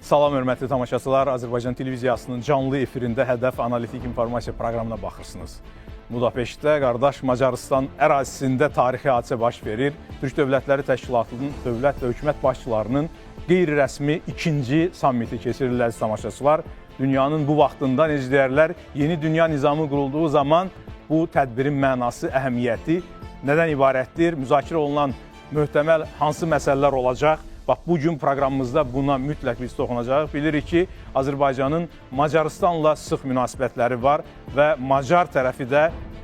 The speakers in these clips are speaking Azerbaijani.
Salam, hörmətli tamaşaçılar. Azərbaycan televiziyasının canlı efirində Hədəf Analitik İnformasiya proqramına baxırsınız. Budapeştdə, qardaş Macarıstan ərazisində tarixi hadisə baş verir. Türk Dövlətləri Təşkilatının dövlət və hökumət başçılarının qeyri-rəsmi ikinci sammiti keçirirlər tamaşaçılar. Dünyanın bu vaxtında, necə deyərlər, yeni dünya nizamı qurulduğu zaman bu tədbirin mənası, əhəmiyyəti nədən ibarətdir? Müzakirə olunan möhtəməl hansı məsələlər olacaq? Bax, bugün proqramımızda buna mütləq biz toxunacağıq. Bilirik ki, Azərbaycanın Macarıstanla sıx münasibətləri var və Macar tərəfi də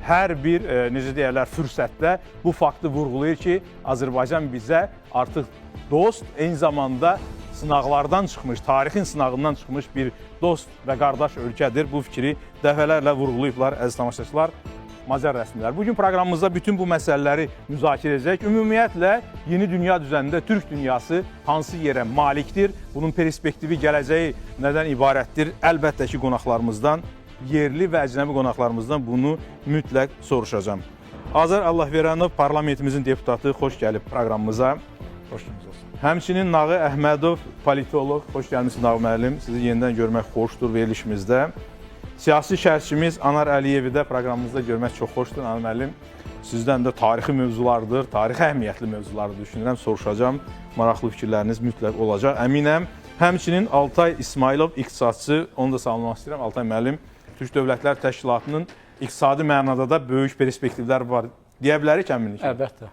hər bir, necə deyərlər, fürsətdə bu faktı vurğulayır ki, Azərbaycan bizə artıq dost, eyni zamanda sınaqlardan çıxmış, tarixin sınağından çıxmış bir dost və qardaş ölkədir. Bu fikri dəfələrlə vurğulayıblar, əziz tamaşaçılar. Macar rəsmilər. Bugün proqramımızda bütün bu məsələləri müzakirə edəcək. Ümumiyyətlə, yeni dünya düzənində Türk dünyası hansı yerə malikdir? Bunun perspektivi, gələcəyi nədən ibarətdir? Əlbəttə ki, qonaqlarımızdan, yerli və əcnəbi qonaqlarımızdan bunu mütləq soruşacağım. Azər Allahverənov, parlamentimizin deputatı, xoş gəlib proqramımıza. Xoş gəlmisiniz olsun. Həmçinin Nağı Əhmədov, politoloq, xoş gəlmisiniz Nağı müəllim. Sizi yenidən görmək xoşdur verilişimizdə. Siyasi şərhçimiz Anar Əliyevi də proqramımızda görmək çox xoşdur. Anar müəllim, sizdən də tarixi mövzulardır, tarixi əhəmiyyətli mövzulardır düşünürəm, soruşacağım. Maraqlı fikirləriniz mütləq olacaq, əminəm. Həmçinin Altay İsmailov, iqtisadçı, onu da salamlamaq istəyirəm. Altay müəllim, Türk Dövlətlər Təşkilatının iqtisadi mənada da böyük perspektivlər var. Deyə bilərik əminliklə? Əlbəttə.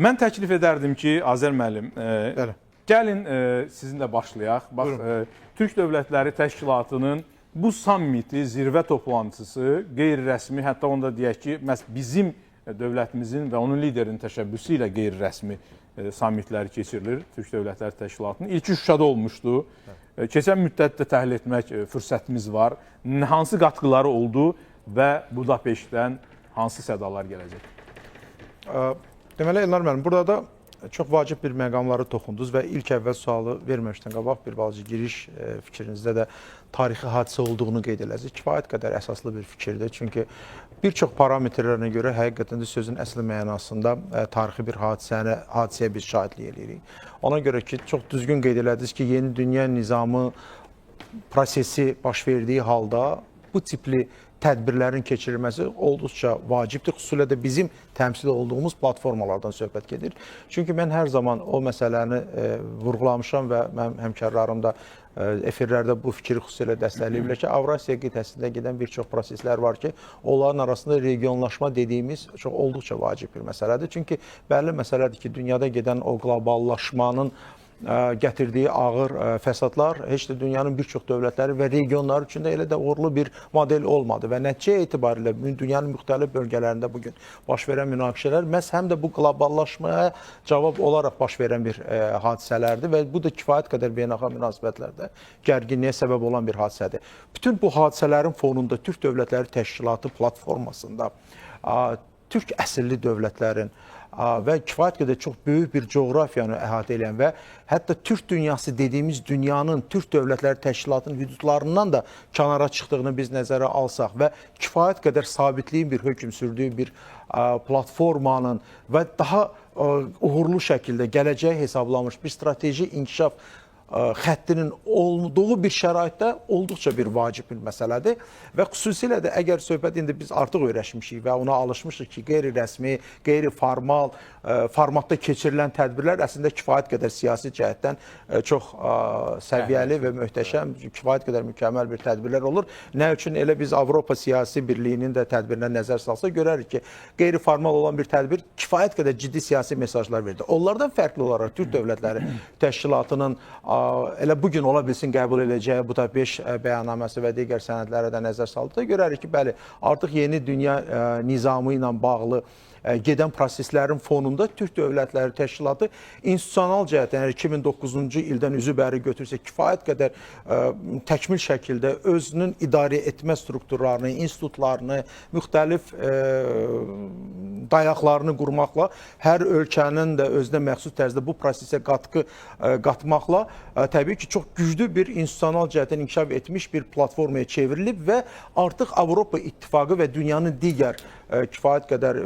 Mən təklif edərdim ki, Azər müəllim, gəlin sizinlə başlayaq. Bax, Türk Dövlətləri Təşkilatının bu sammiti, zirvə toplantısı qeyri-rəsmi, hətta onda deyək ki, bizim dövlətimizin və onun liderinin təşəbbüsü ilə qeyri-rəsmi sammitləri keçirilir Türk Dövlətləri Təşkilatının. İlki Şuşada olmuşdu. Keçən müddətdə təhlil etmək fürsətimiz var. Hansı qatqıları oldu və Budapeştdən hansı sədalar gələcək? Deməli, Elnar müəllim, burada da çox vacib bir məqamları toxundunuz və ilk əvvəl sualı verməmişdən qabaq bir balaca giriş fikrinizdə də tarixi hadisə olduğunu qeyd edəcək. Kifayət qədər əsaslı bir fikirdir. Çünki bir çox parametrlərinə görə həqiqətən də sözün əsli mənasında tarixi bir hadisəyə biz şahidlik edirik. Ona görə ki, çox düzgün qeyd elədiniz ki, yeni dünya nizamı prosesi baş verdiyi halda bu tipli tədbirlərin keçirilməsi olduqca vacibdir. Xüsusilə də bizim təmsil olduğumuz platformalardan söhbət gedir. Çünki mən hər zaman o məsələni vurğulamışam və mənim həmkarlarım da efirlərdə bu fikri xüsusilə dəstəkləyiblər ki, Avrasiya qitəsində gedən bir çox proseslər var ki, onların arasında regionlaşma dediyimiz çox olduqca vacib bir məsələdir. Çünki bəlli məsələdir ki, dünyada gedən o qloballaşmanın gətirdiyi ağır fəsadlar heç də dünyanın bir çox dövlətləri və regionları üçün də elə də uğurlu bir model olmadı və nəticə etibarilə dünyanın müxtəlif bölgələrində bugün baş verən münaqişələr məhz həm də bu qloballaşmaya cavab olaraq baş verən bir hadisələrdir və bu da kifayət qədər beynəlxalq münasibətlərdə gərginliyə səbəb olan bir hadisədir. Bütün bu hadisələrin fonunda Türk Dövlətləri Təşkilatı platformasında Türk əsilli dövlətlərin və kifayət qədər çox böyük bir coğrafiyanı əhatə edən və hətta Türk dünyası dediyimiz dünyanın Türk Dövlətləri Təşkilatının hüdudlarından da kənara çıxdığını biz nəzərə alsaq və kifayət qədər sabitliyin bir hökm sürdüyü bir platformanın və daha uğurlu şəkildə gələcəyə hesablanmış bir strateji inkişaf xəttinin olduğu bir şəraitdə olduqca bir vacib bir məsələdir və xüsusilə də əgər söhbət indi biz artıq öyrəşmişik və ona alışmışıq ki, qeyri-rəsmi, qeyri-formal formatda keçirilən tədbirlər əslində kifayət qədər siyasi cəhətdən çox səviyyəli və möhtəşəm, kifayət qədər mükəmməl bir tədbirlər olur. Nə üçün elə biz Avropa Siyasi Birliyinin də tədbirinə nəzər salsa görərik ki, qeyri-formal olan bir tədbir kifayət qədər ciddi siyasi mesajlar verdi. Onlardan fərqli olaraq Türk Dövlətləri Təşkilatının elə bugün ola bilsin qəbul edəcəyi Budapeşt bəyannaməsi və digər sənədlərə də nəzər saldıqda görərik ki, bəli, artıq yeni dünya nizamı ilə bağlı gedən proseslərin fonunda Türk Dövlətləri Təşkilatı institusional cəhətdən 2009-cu ildən üzü bəri götürsək kifayət qədər təkmil şəkildə özünün idarə etmə strukturlarını, institutlarını, müxtəlif dayaqlarını qurmaqla hər ölkənin də özünə məxsus tərzdə bu prosesə qatqı qatmaqla təbii ki, çox güclü bir institusional cəhətdən inkişaf etmiş bir platformaya çevrilib və artıq Avropa İttifaqı və dünyanın digər kifayət qədər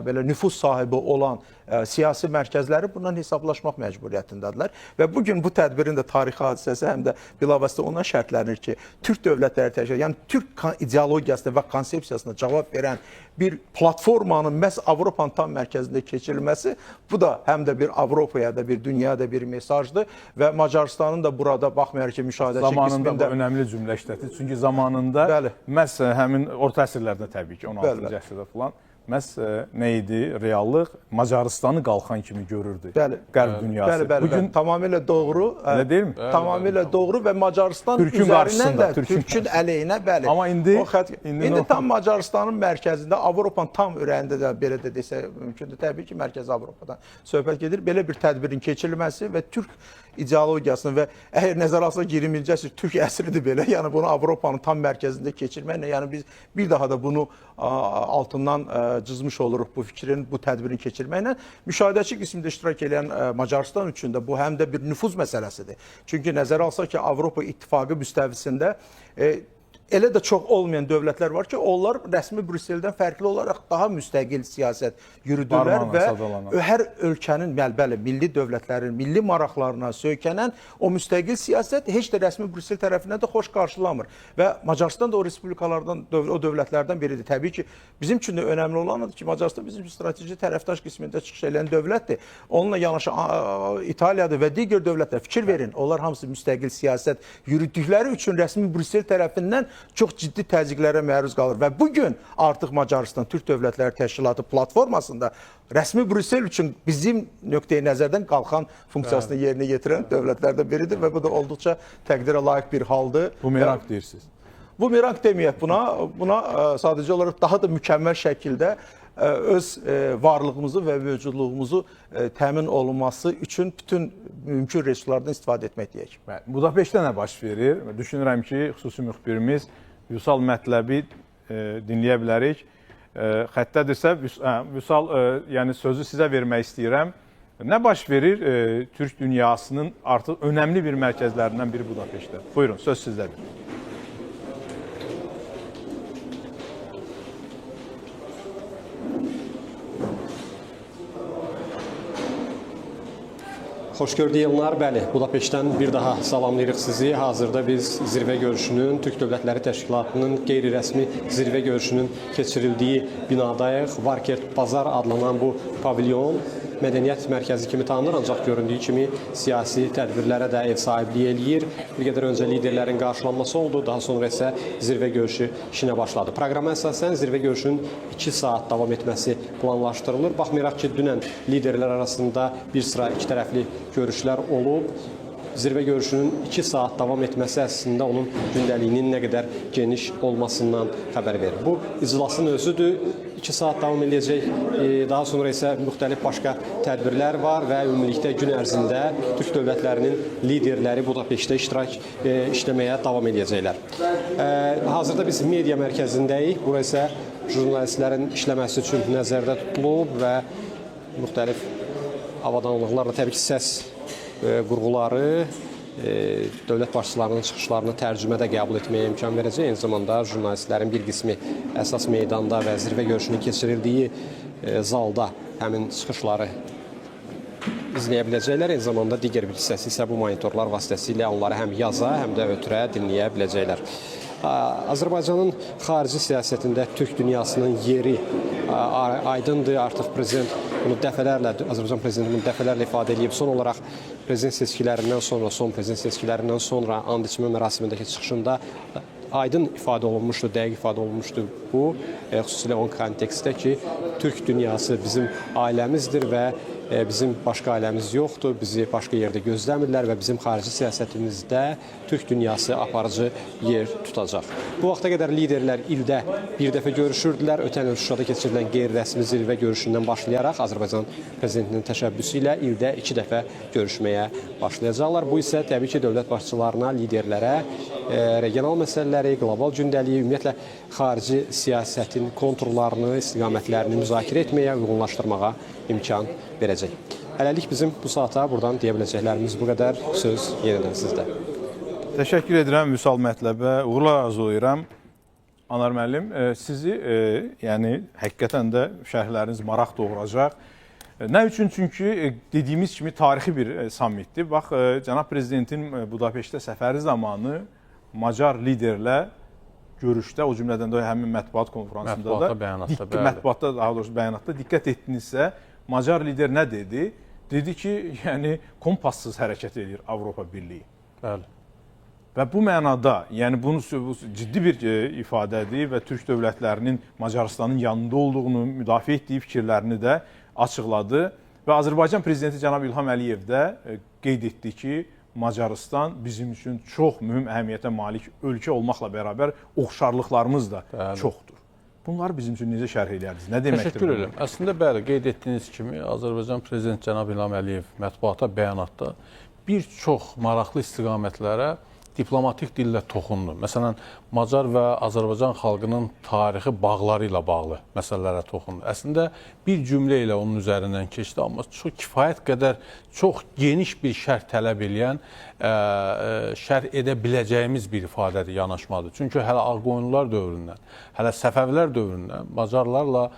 belə nüfuz sahibi olan siyasi mərkəzləri bundan hesablaşmaq məcburiyyətindədirlər. Və bugün bu tədbirin də tarixi hadisəsi həm də bilavasitə ondan şərtlənir ki, Türk dövlətləri təşkil, yəni Türk ideologiyasına və konsepsiyasına cavab verən bir platformanın məhz Avropanın tam mərkəzində keçirilməsi, bu da həm də bir Avropaya da, bir dünyada bir mesajdır və Macarıstanın da burada baxmayaraq ki, müşahidəçi zamanında qismində... bu önəmli cümlə işlədir. Çünki zamanında məhz həmin orta əsrlərdə təbii ki, 16-cı əsrdə falan məhz nə idi? Reallıq Macarıstanı qalxan kimi görürdü. Qərb dünyası. Bugün tamamilə doğru. Elə deyilmi? Tamamilə doğru və Macarıstan üzərindən də Türkün əleyhinə, bəli. Amma indi tam Macarıstanın mərkəzində, Avropanın tam ürəyində də belə də desək mümkündür. Təbii ki, Mərkəzi Avropadan söhbət gedir. Belə bir tədbirin keçirilməsi və Türk ideologiyasını və əgər nəzərə alsaq 20-ci əsr Türk əsridir belə, yəni bunu Avropanın tam mərkəzində keçirməklə, yəni biz bir daha da bunu altından cızmış oluruq bu fikrin, bu tədbirin keçirməklə. Müşahidəçi qismində iştirak edən Macarıstan üçün də bu həm də bir nüfuz məsələsidir. Çünki nəzərə alsaq ki, Avropa İttifaqı müstəvisində elə də çox olmayan dövlətlər var ki, onlar rəsmi Brüsseldən fərqli olaraq daha müstəqil siyasət yürüdürlər və hər ölkənin, bəli, milli dövlətlərin, milli maraqlarına söykənən o müstəqil siyasət heç də rəsmi Brüssel tərəfindən də xoş qarşılanmır. Və Macarıstan da o respublikalardan, o dövlətlərdən biridir. Təbii ki, bizim üçün də önəmli olanıdır ki, Macarıstan bizim strateji tərəfdaş qismində çıxış edən dövlətdir. Onunla yanaşı İtaliyadır və digər dövlətlər, fikir verin, onlar hamısı müstəqil siyasət yürütdükləri üçün rəsmi Brüssel tərəfindən çox ciddi təzyiqlərə məruz qalır və bugün artıq Macarıstan Türk Dövlətləri Təşkilatı platformasında rəsmi Brüssel üçün bizim nöqteyi nəzərdən qalxan funksiyasını yerinə yetirən dövlətlərdən biridir və bu da olduqca təqdirə layiq bir haldır. Bumerang deyirsiniz. Bumerang deməyək buna sadəcə olaraq daha da mükəmməl şəkildə öz varlığımızı və mövcudluğumuzu təmin olunması üçün bütün mümkün resurslardan istifadə etmək deyək. Budapeştdə nə baş verir? Düşünürəm ki, xüsusi müxbirimiz Vüsal Mətləbi dinləyə bilərik. Xəttədirsə, Vüsal, yəni sözü sizə vermək istəyirəm. Nə baş verir Türk dünyasının artıq önəmli bir mərkəzlərindən biri Budapeştdə? Buyurun, söz sizdədir. Xoş gördüyünlər, bəli, Budapeştdən bir daha salamlayırıq sizi. Hazırda biz zirvə görüşünün, Türk Dövlətləri Təşkilatının qeyri-rəsmi zirvə görüşünün keçirildiyi binadayıq. Varkert Bazar adlanan bu pavilyon mədəniyyət mərkəzi kimi tanınır, ancaq göründüyü kimi siyasi tədbirlərə də ev sahibliyi eləyir. Bir qədər öncə liderlərin qarşılanması oldu, daha sonra isə zirvə görüşü işinə başladı. Proqrama əsasən zirvə görüşünün 2 saat davam etməsi planlaşdırılır. Baxmayaraq ki, dünən liderlər arasında bir sıra iki tərəfli görüşlər olub. Zirvə görüşünün 2 saat davam etməsi əslində onun gündəliyinin nə qədər geniş olmasından xəbər verir. Bu iclasın özüdür. 2 saat davam edəcək. Daha sonra isə müxtəlif başqa tədbirlər var və ümumilikdə gün ərzində Türk dövlətlərinin liderləri Budapeştdə işləməyə davam edəcəklər. Hazırda biz media mərkəzindəyik. Bura isə jurnalistlərin işləməsi üçün nəzərdə tutulub və müxtəlif avadanlıqlarla təbii ki, səs qurğuları dövlət başçılarının çıxışlarını tərcümədə qəbul etməyə imkan verəcək. Eyni zamanda jurnalistlərin bir qismi əsas meydanda və zirvə görüşünün keçirildiyi zalda həmin çıxışları izləyə biləcəklər. Eyni zamanda digər bir hissəsi isə bu monitorlar vasitəsilə onları həm yaza, həm də ötürə dinləyə biləcəklər. Azərbaycanın xarici siyasətində Türk dünyasının yeri aydındır. Artıq prezident bunu dəfələrlə, Azərbaycan prezidenti bunu dəfələrlə ifadə edib. Son olaraq prezident seçkilərindən sonra, son prezident seçkilərindən sonra and içmə mərasimindəki çıxışında aydın ifadə olunmuşdu, dəqiq ifadə olunmuşdu bu. Xüsusilə o kontekstdə ki, Türk dünyası bizim ailəmizdir və bizim başqa ailəmiz yoxdur, bizi başqa yerdə gözləmirlər və bizim xarici siyasətimizdə Türk dünyası aparıcı yer tutacaq. Bu vaxta qədər liderlər ildə bir dəfə görüşürdülər. Ötən il Şuşada keçirilən qeyri-rəsmi zirvə görüşündən başlayaraq Azərbaycan prezidentinin təşəbbüsü ilə ildə 2 dəfə görüşməyə başlayacaqlar. Bu isə təbii ki, dövlət başçılarına, liderlərə regional məsələləri, qlobal gündəliyi, ümumiyyətlə xarici siyasətin konturlarını, istiqamətlərini müzakirə etməyə, uyğunlaşdırmağa imkan verəcək. Hələlik bizim bu saata buradan deyə biləcəklərimiz bu qədər. Söz yenidən sizdə. Təşəkkür edirəm Vüsal Mətləbə, uğurlar arzulayıram. Anar müəllim, sizi yəni həqiqətən də şərhləriniz maraq doğuracaq. Nə üçün? Çünki dediyimiz kimi tarixi bir sammitdir. Bax, cənab prezidentin Budapeştə səfəri zamanı Macar liderlə görüşdə, o cümlədən də həmin mətbuat konfransında mətbuatda daha doğrusu bəyanatda diqqət etdinizsə, Macar lider nə dedi? Dedi ki, yəni kompassız hərəkət edir Avropa Birliyi. Bəli. Və bu mənada, yəni bu ciddi bir ifadədir və Türk dövlətlərinin Macarıstanın yanında olduğunu, müdafiə etdiyi fikirlərini də açıqladı və Azərbaycan prezidenti cənab İlham Əliyev də qeyd etdi ki, Macarıstan bizim üçün çox mühüm əhəmiyyətə malik ölkə olmaqla bərabər oxşarlıqlarımız da çoxdur. Bunları bizim üçün necə şərh edərdiniz? Nə deməkdir? Təşəkkür edirəm. Əslində bəli, qeyd etdiyiniz kimi Azərbaycan prezidenti cənab İlham Əliyev mətbuata, bəyanatda bir çox maraqlı istiqamətlərə diplomatik dillə toxundu. Məsələn, Macar və Azərbaycan xalqının tarixi bağları ilə bağlı məsələlərə toxundu. Əslində bir cümlə ilə onun üzərindən keçdi, amma çox kifayət qədər çox geniş bir şərh tələb edən, şərh edə biləcəyimiz bir ifadədir, yanaşmadır. Çünki hələ Ağqoyunlular dövründən, hələ Səfəvilər dövründən Macarlarla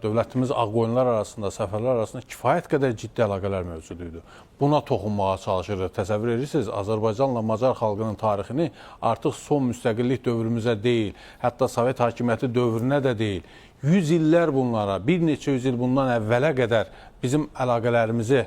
dövlətimiz Ağqoyunlular arasında, Səfəvilər arasında kifayət qədər ciddi əlaqələr mövcud idi. Buna toxunmağa çalışırıq. Təsəvvür edirsiniz, Azərbaycanla Macar xalqının tarixini artıq son müstəqillik dövrümüzə deyil, hətta Sovet hakimiyyəti dövrünə də deyil, 100 illər bunlara, bir neçə yüz il bundan əvvələ qədər bizim əlaqələrimizi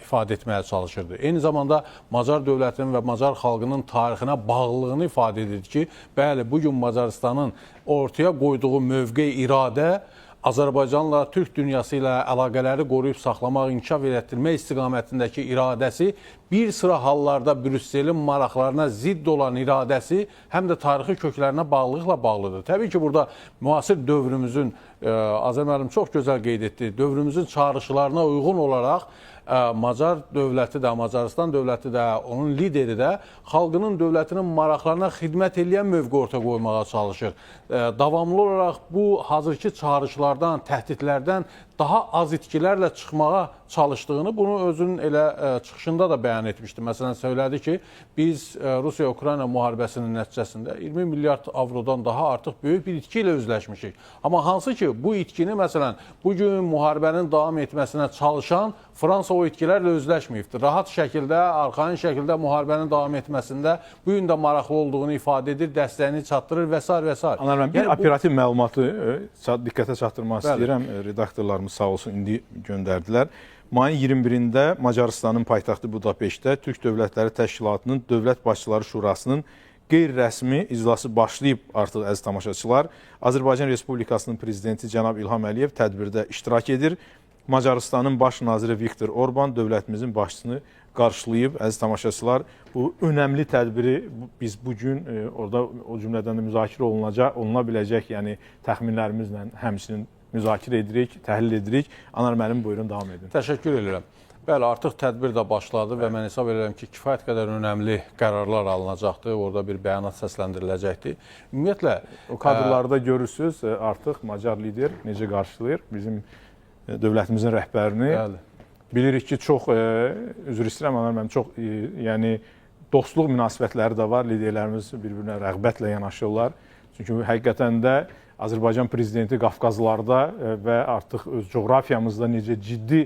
ifadə etməyə çalışırdı. Eyni zamanda Macar dövlətinin və Macar xalqının tarixinə bağlılığını ifadə edir ki, bəli, bugün Macarıstanın ortaya qoyduğu mövqe, iradə Azərbaycanla, Türk dünyası ilə əlaqələri qoruyub saxlamaq, inkişaf etdirmək istiqamətindəki iradəsi bir sıra hallarda Brüsselin maraqlarına zidd olan iradəsi həm də tarixi köklərinə bağlılıqla bağlıdır. Təbii ki, burada müasir dövrümüzün, Azər müəllim çox gözəl qeyd etdi, dövrümüzün çağrışılarına uyğun olaraq Macar dövləti də, Macarıstan dövləti də, onun lideri də xalqının dövlətinin maraqlarına xidmət edən mövqe ortaya qoymağa çalışır. Davamlı olaraq bu hazırki çağrışılardan, təhdidlərdən daha az itkilərlə çıxmağa çalışdığını, bunu özünün elə çıxışında da bəyan etmişdi. Məsələn, söylədi ki, biz Rusiya-Ukrayna müharibəsinin nəticəsində 20 milyard avrodan daha artıq böyük bir itki ilə üzləşmişik. Amma hansı ki, bu itkini, məsələn, bugün müharibənin davam etməsinə çalışan Fransa o itkilərlə üzləşməyibdir. Rahat şəkildə, arxain şəkildə müharibənin davam etməsində bu gün də maraqlı olduğunu ifadə edir, dəstəyini çatdırır və s. və s. Anar müəllim, bir operativ məlumatı diqqətə çatdırmaq istəyirəm. Redaktorlarımız sağ olsun indi göndərdilər. Mayın 21-də Macarıstanın paytaxtı Budapeştdə Türk Dövlətləri Təşkilatının Dövlət Başçıları Şurasının qeyri-rəsmi iclası başlayıb artıq əziz tamaşaçılar. Azərbaycan Respublikasının prezidenti cənab İlham Əliyev tədbirdə iştirak edir. Macarıstanın baş naziri Viktor Orban dövlətimizin başçısını qarşılayıb. Əziz tamaşaçılar, bu önəmli tədbiri biz bugün orada o cümlədən də müzakirə oluna biləcək, yəni təxminlərimizlə həmçinin müzakirə edirik, təhlil edirik. Anar müəllim, buyurun, davam edin. Təşəkkür edirəm. Bəli, artıq tədbir də başladı və mən hesab edirəm ki, kifayət qədər önəmli qərarlar alınacaqdır, orada bir bəyanat səsləndiriləcəkdir. Ümumiyyətlə, o kadrlarda görürsünüz, artıq Macar lider necə qarşılayır bizim dövlətimizin rəhbərini. Bəli. Bilirik ki, çox, üzr istəyirəm, Anar müəllim, çox, yəni, dostluq münasibətləri də var, liderlərimiz bir-birinə rəğbətlə yanaşırlar. Çünki həqiqətən də Azərbaycan prezidenti Qafqazlarda və artıq öz coğrafiyamızda necə ciddi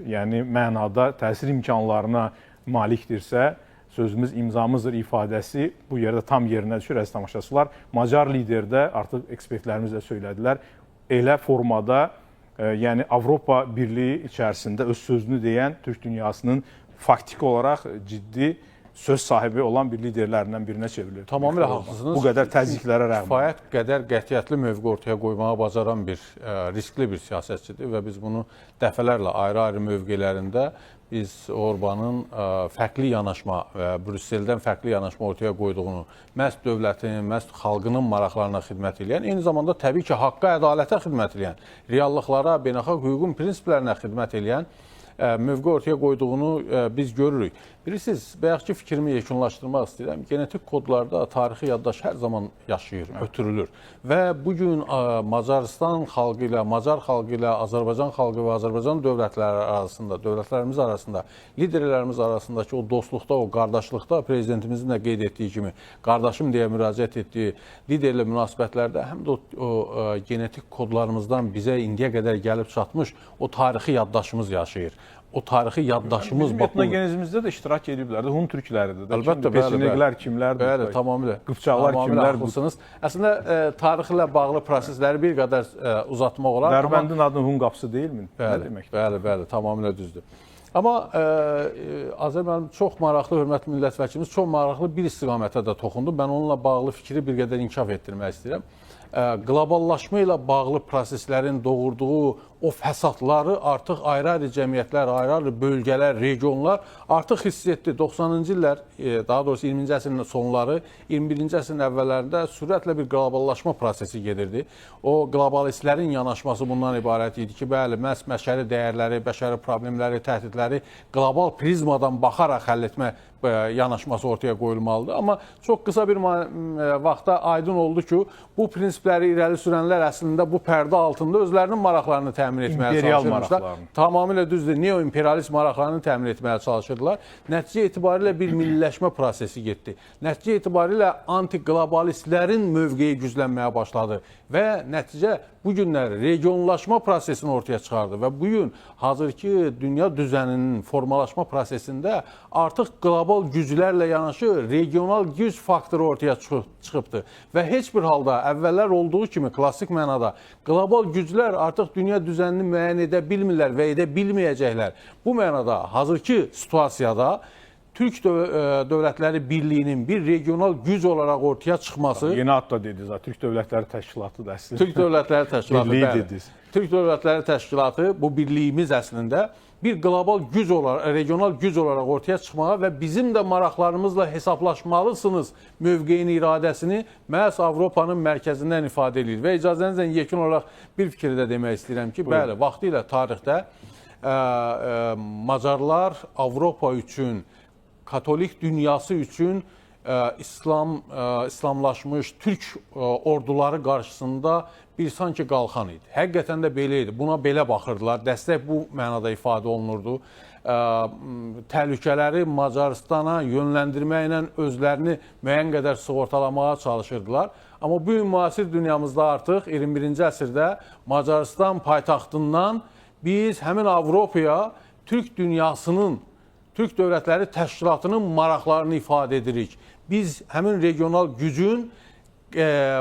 yəni mənada təsir imkanlarına malikdirsə, sözümüz imzamızdır ifadəsi bu yerdə tam yerinə düşür, əziz tamaşaçılar. Macar liderdə artıq ekspertlərimiz də söylədilər, elə formada yəni Avropa Birliyi içərisində öz sözünü deyən Türk dünyasının faktiki olaraq ciddi söz sahibi olan bir liderlərindən birinə çevrilir. Tamamilə haqlısınız. Bu qədər təzyiqlərə rəğmən. Kifayət qədər qətiyyətli mövqe ortaya qoymağa bacaran bir riskli bir siyasətçidir və biz bunu dəfələrlə ayrı-ayrı mövqelərində biz Orbanın fərqli yanaşma və Brüsseldən fərqli yanaşma ortaya qoyduğunu, məhz dövlətin, məhz xalqının maraqlarına xidmət edən, eyni zamanda təbii ki, haqqa, ədalətə xidmət edən, reallıqlara, beynəlxalq hüququn prinsiplərinə xidmət edən mövqe ortaya qoyduğunu biz görürük. Bilirsiniz, bayaqki fikrimi yekunlaşdırmaq istəyirəm. Genetik kodlarda tarixi yaddaş hər zaman yaşayır, ötürülür. Və bugün Macarıstan xalqı ilə, Macar xalqı ilə, Azərbaycan xalqı və Azərbaycan dövlətləri arasında, dövlətlərimiz arasında, liderlərimiz arasındakı o dostluqda, o qardaşlıqda prezidentimizin də qeyd etdiyi kimi, qardaşım deyə müraciət etdiyi liderlə münasibətlərdə həm də o genetik kodlarımızdan bizə indiyə qədər gəlib çatmış o tarixi yaddaşımız yaşayır. O tarixi yaddaşımız Bizim etnogenezimizdə də iştirak ediblər də, Hun türkləridir. Əlbəttə, Peşineglər kimlərdir? Bəli, tamamilə. Qıpçaqlar kimlərdir? Haklısınız. Əslində, tarixlə bağlı prosesləri bir qədər uzatmaq olar. Dərbəndin adını Hun qapısı deyilmi? Bəli, tamamilə düzdür. Amma Azər müəllim çox maraqlı, hörmətli millət vəkilimiz çox maraqlı bir istiqamətə də toxundu. Mən onunla bağlı fikri bir qədər inkişaf etdirmək istəyirəm. Qloballaşma ilə bağlı proseslərin doğurduğu o fəsadları artıq ayrı-ayrı cəmiyyətlər, ayrı-ayrı bölgələr, regionlar artıq hiss etdi. 90-cı illər, daha doğrusu 20-ci əsrin sonları, 21-ci əsrin əvvəllərində sürətlə bir qloballaşma prosesi gedirdi. O qlobalistlərin yanaşması bundan ibarət idi ki, bəli, məhz bəşəri dəyərləri, bəşəri problemləri, təhdidləri qlobal prizmadan baxaraq həll etmə yanaşması ortaya qoyulmalıdır. Amma çox qısa bir vaxtda aydın oldu ki, bu prinsipləri irəli sürənlər əslində bu pərdə altında özlərinin maraqlarını təmin etməyə çalışırlar. Tamamilə düzdür. Neo-imperialist maraqlarını təmin etməyə çalışırlar. Nəticə etibarilə bir milliləşmə prosesi getdi. Nəticə etibarilə anti-qlobalistlərin mövqeyi güclənməyə başladı və nəticə bu günlər regionlaşma prosesini ortaya çıxardı və bu gün hazırki dünya düzəninin formalaşma prosesində artıq qlobal güclərlə yanaşı regional güc faktoru ortaya çıxıbdır və heç bir halda əvvəllər olduğu kimi klassik mənada qlobal güclər artıq dünya düzənini müəyyən edə bilmirlər və edə bilməyəcəklər. Bu mənada hazırki situasiyada Türk Dövlətləri Birliyinin bir regional güc olaraq ortaya çıxması... Yeni ad da dediniz, Türk Dövlətləri Təşkilatıdır əslində. Türk Dövlətləri Təşkilatı, Birliyi bəli. dediniz. Türk Dövlətləri Təşkilatı, bu birliyimiz əslində bir qlobal güc olaraq, regional güc olaraq ortaya çıxmağa və bizim də maraqlarımızla hesablaşmalısınız mövqeyinin iradəsini məhz Avropanın mərkəzindən ifadə edir. Və icazənizlə yekun olaraq bir fikri də demək istəyirəm ki, bəli, vaxtı ilə tarixdə Macarlar Avropa üçün, Katolik dünyası üçün İslamlaşmış Türk orduları qarşısında bir sanki qalxan idi. Həqiqətən də belə idi. Buna belə baxırdılar. Dəstək bu mənada ifadə olunurdu. Təhlükələri Macaristana yönləndirməklə özlərini müəyyən qədər sığortalamağa çalışırdılar. Amma bu gün müasir dünyamızda artıq 21-ci əsrdə Macaristan paytaxtından biz həmin Avropaya Türk dünyasının, Türk Dövlətləri Təşkilatının maraqlarını ifadə edirik. Biz həmin regional gücün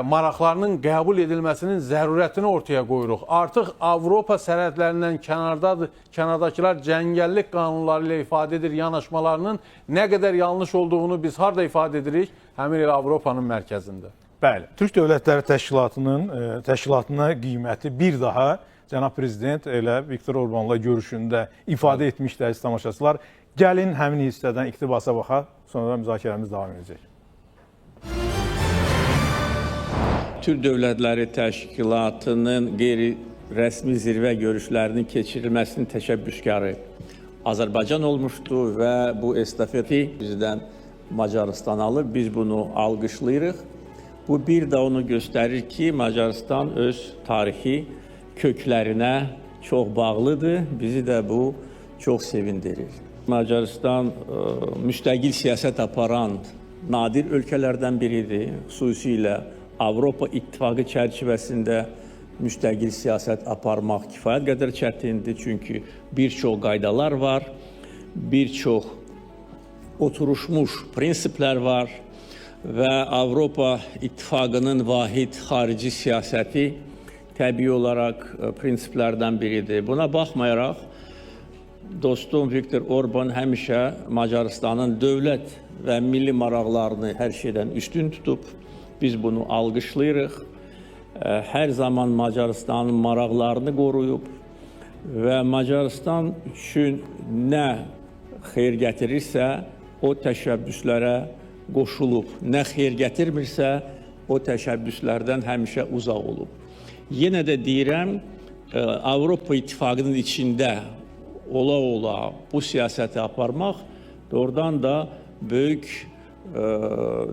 maraqlarının qəbul edilməsinin zərurətini ortaya qoyuruq. Artıq Avropa sərhədlərindən kənardakılar cəngəllik qanunları ilə ifadə edir, yanaşmalarının nə qədər yanlış olduğunu biz harada ifadə edirik? Həmin elə Avropanın mərkəzində. Bəli, Türk Dövlətləri Təşkilatına qiyməti bir daha Cənab Prezident elə Viktor Orbanla görüşündə ifadə etmişdir, əziz tamaşaçılar. Gəlin həmin hissədən iqtibasa baxaq, sonra da müzakirəmiz davam edəcək. Türk Dövlətləri Təşkilatının qeyri-rəsmi zirvə görüşlərinin keçirilməsinin təşəbbüskarı Azərbaycan olmuşdu və bu estafeti bizdən Macaristan alır. Biz bunu alqışlayırıq. Bu bir də onu göstərir ki, Macaristan öz tarixi köklərinə çox bağlıdır. Bizi də bu çox sevindirir. Macaristan müstəqil siyasət aparan nadir ölkələrdən biridir. Xüsusilə Avropa İttifaqı çərçivəsində müstəqil siyasət aparmaq kifayət qədər çətindir. Çünki bir çox qaydalar var, bir çox oturuşmuş prinsiplər var və Avropa İttifaqının vahid xarici siyasəti təbii olaraq prinsiplərdən biridir. Buna baxmayaraq, dostum Viktor Orban həmişə Macaristanın dövlət və milli maraqlarını hər şeydən üstün tutub. Biz bunu alqışlayırıq. Hər zaman Macaristanın maraqlarını qoruyub və Macaristan üçün nə xeyir gətirirsə, o təşəbbüslərə qoşulub. Nə xeyir gətirmirsə, o təşəbbüslərdən həmişə uzaq olub. Yenə də deyirəm, Avropa İttifaqının içində ola bu siyasəti aparmaq doğrudan da böyük